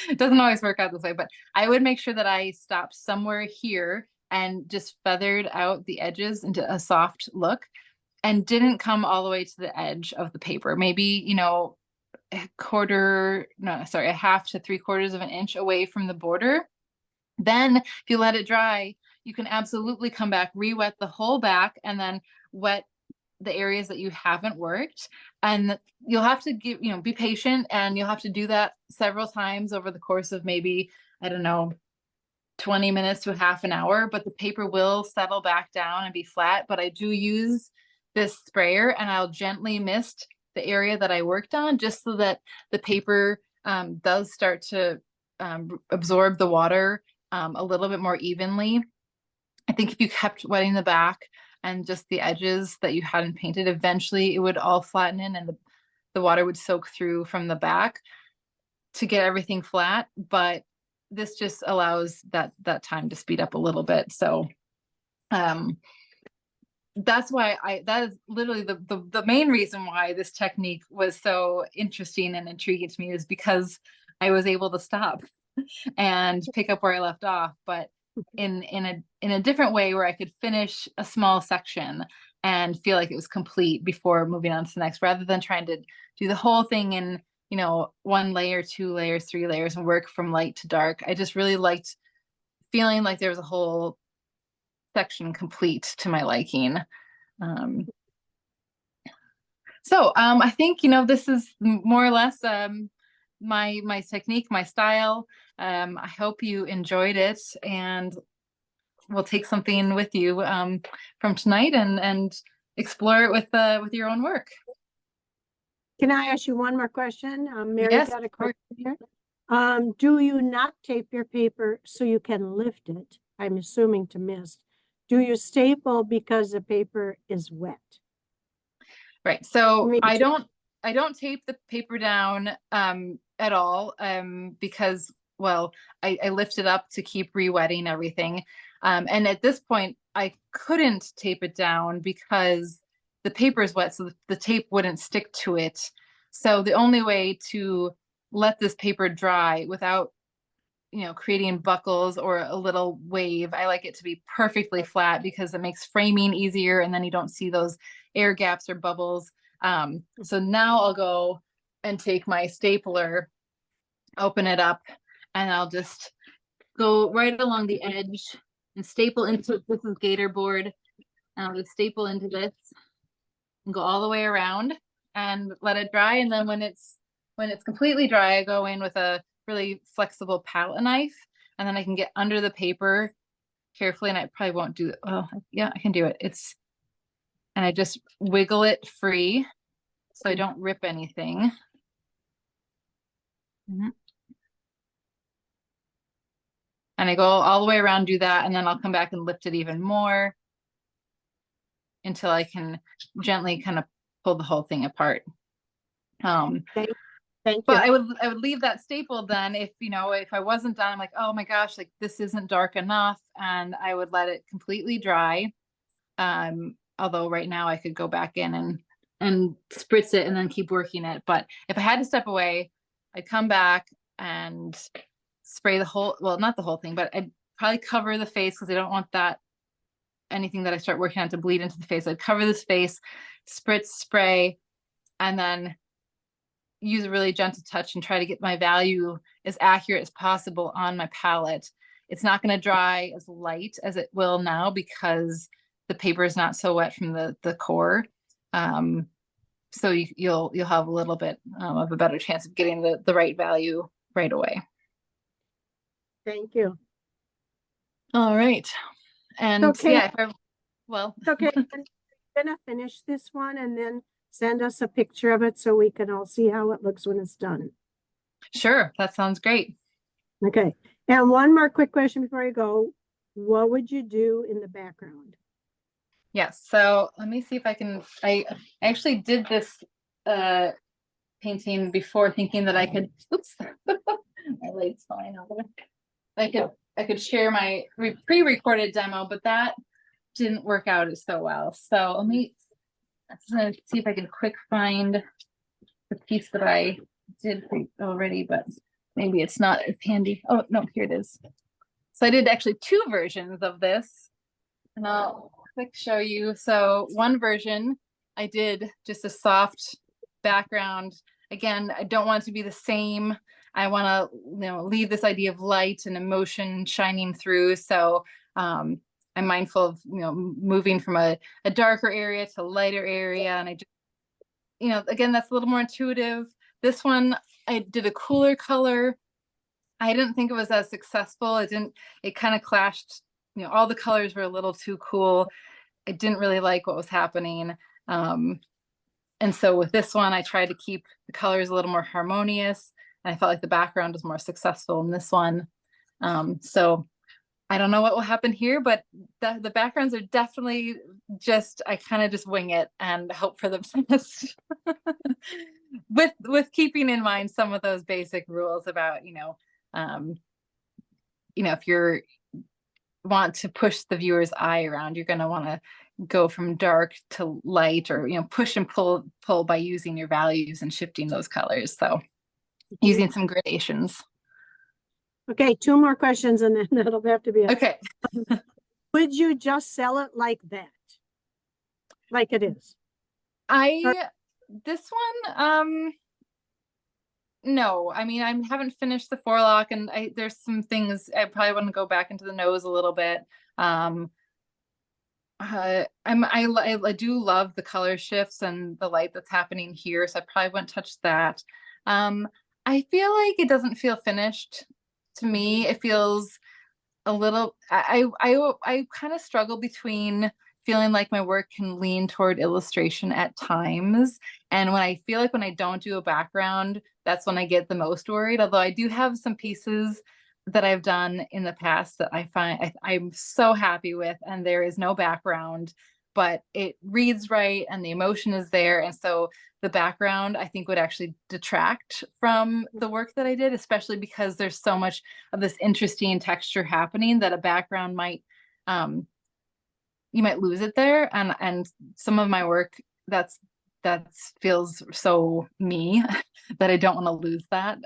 it doesn't always work out this way, but I would make sure that I stopped somewhere here and just feathered out the edges into a soft look and didn't come all the way to the edge of the paper. Maybe, you know, a half to 3/4 of an inch away from the border. Then if you let it dry, you can absolutely come back, re-wet the whole back, and then wet the areas that you haven't worked. And you'll have to be patient, and you'll have to do that several times over the course of maybe, I don't know, 20 minutes to a half an hour, but the paper will settle back down and be flat. But I do use this sprayer and I'll gently mist the area that I worked on, just so that the paper does start to absorb the water a little bit more evenly. I think if you kept wetting the back and just the edges that you hadn't painted, eventually it would all flatten in and the water would soak through from the back to get everything flat. But this just allows that time to speed up a little bit. So that's why that is literally the main reason why this technique was so interesting and intriguing to me, is because I was able to stop and pick up where I left off, but in a different way, where I could finish a small section and feel like it was complete before moving on to the next, rather than trying to do the whole thing in, you know, 1 layer, 2 layers, 3 layers, and work from light to dark. I just really liked feeling like there was a whole section complete to my liking. I think, you know, this is more or less my technique, my style. I hope you enjoyed it, and we'll take something with you from tonight and explore it with your own work. Can I ask you one more question? Mary Yes, got a of course. question here. Do you not tape your paper so you can lift it? I'm assuming to mist. Do you staple because the paper is wet? Right. So Me I too. don't tape the paper down at all because, well, I lift it up to keep re-wetting everything. And at this point, I couldn't tape it down because the paper is wet, so the tape wouldn't stick to it. So the only way to let this paper dry without, you know, creating buckles or a little wave, I like it to be perfectly flat, because it makes framing easier, and then you don't see those air gaps or bubbles. So now I'll go and take my stapler, open it up, and I'll just go right along the edge and staple into, this is gator board, and I'll just staple into this and go all the way around and let it dry. And then when it's completely dry, I go in with a really flexible palette knife, and then I can get under the paper carefully, and I probably won't do it. Well, yeah, I can do it. And I just wiggle it free so I don't rip anything. And I go all the way around, do that, and then I'll come back and lift it even more until I can gently kind of pull the whole thing apart. Thank you. But I would leave that stapled then, if, you know, if I wasn't done, I'm like, oh my gosh, like this isn't dark enough, and I would let it completely dry. Although right now I could go back in and spritz it and then keep working it. But if I had to step away, I'd come back and spray the whole, well, not the whole thing, but I'd probably cover the face, because I don't want that anything that I start working on to bleed into the face. I'd cover this face, spritz, spray, and then use a really gentle touch and try to get my value as accurate as possible on my palette. It's not going to dry as light as it will now, because the paper is not so wet from the core. So you'll have a little bit of a better chance of getting the right value right away. Thank you. All right. And okay. yeah, well, Okay, I'm gonna finish this one and then send us a picture of it so we can all see how it looks when it's done. sure, that sounds great. Okay, and one more quick question before you go. What would you do in the background? Yes, so let me see if I can, I actually did this painting before, thinking that I could, oops, my light's falling over. I could share my pre-recorded demo, but that didn't work out so well. So let's see if I can quick find the piece that I did already, but maybe it's not as handy. Oh, no, here it is. So I did actually 2 versions of this, and I'll quick show you. So one version, I did just a soft background. Again, I don't want it to be the same. I want to, leave this idea of light and emotion shining through. So I'm mindful of, moving from a darker area to a lighter area. And I just, again, that's a little more intuitive. This one, I did a cooler color. I didn't think it was as successful. It kind of clashed, all the colors were a little too cool. I didn't really like what was happening. And so with this one, I tried to keep the colors a little more harmonious. And I felt like the background was more successful in this one. So I don't know what will happen here, but the backgrounds are definitely I kind of just wing it and hope for the best. with keeping in mind some of those basic rules about, if you're want to push the viewer's eye around, you're going to want to go from dark to light, or push and pull by using your values and shifting those colors. So using some gradations. Okay, 2 more questions and then that'll have to be it. Okay. Would you just sell it like that? Like it is? This one, no, I mean, I haven't finished the forelock, and there's some things I probably want to go back into the nose a little bit. I do love the color shifts and the light that's happening here, so I probably wouldn't touch that. I feel like it doesn't feel finished to me. It feels a little, I kind of struggle between feeling like my work can lean toward illustration at times. And when I feel like when I don't do a background, that's when I get the most worried. Although I do have some pieces that I've done in the past that I find I'm so happy with, and there is no background, but it reads right and the emotion is there. And so the background, I think, would actually detract from the work that I did, especially because there's so much of this interesting texture happening that a background might, you might lose it there. And some of my work that feels so me that I don't want to lose that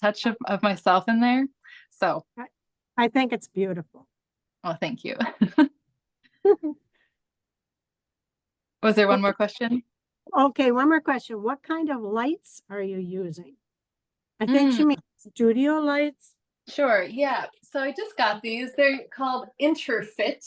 touch of myself in there. So I think it's beautiful. Well, thank you. Was there one more question? Okay, one more question. What kind of lights are you using? I think she means studio lights. Sure, yeah. So I just got these. They're called Interfit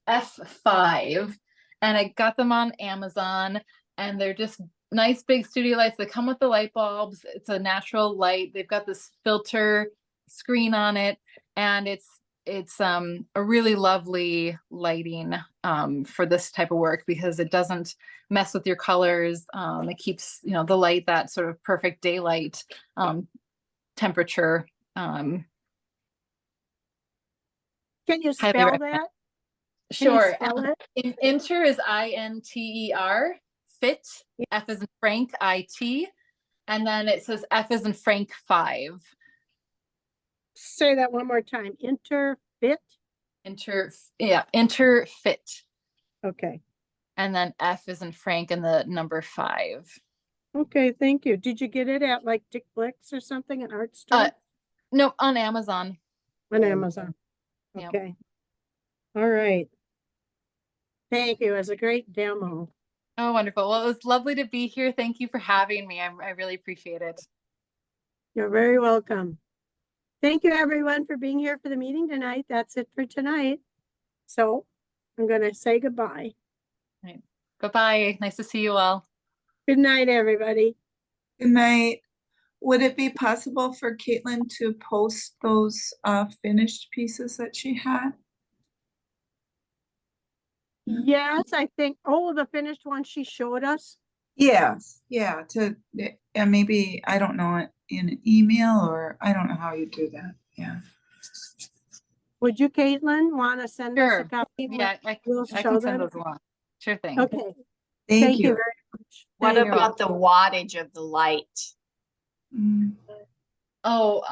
F5. And I got them on Amazon, and they're just nice big studio lights. They come with the light bulbs. It's a natural light. They've got this filter screen on it, and it's a really lovely lighting for this type of work, because it doesn't mess with your colors. It keeps the light that sort of perfect daylight temperature. Can you spell that? Sure. Inter is INTER. Fit, F as in Frank, IT, and then it says F as in Frank 5. Say that one more time. Interfit. Interfit. Okay. And then F is in Frank and the number 5. Okay, thank you. Did you get it at like Dick Flicks or something, an art store? No, on Amazon. On Amazon. Okay. All right. Thank you. It was a great demo. Oh, wonderful. Well, it was lovely to be here. Thank you for having me. I really appreciate it. You're very welcome. Thank you, everyone, for being here for the meeting tonight. That's it for tonight. So I'm going to say goodbye. Right. Bye-bye. Nice to see you all. Good night, everybody. Good night. Would it be possible for Caitlin to post those finished pieces that she had? Yes, I think, the finished one she showed us. Yes, yeah, and maybe, I don't know, in an email, or I don't know how you do that, yeah. Would you, Caitlin, want to send us a copy? Yeah, I We'll can show send them. those along. Sure thing. Okay. Thank you very much. What Thank you. about the wattage of the light? Mm. Oh,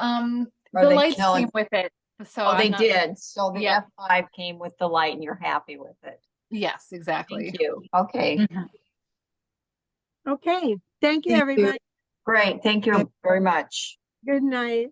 Or the they lights kill it? came with it. So Oh, they I'm not- did. So the Yeah. F5 came with the light and you're happy with it. Yes, exactly. Thank you. Okay, Mhm. Okay, thank you, Thank you. everybody. great. Thank you very much. Good night.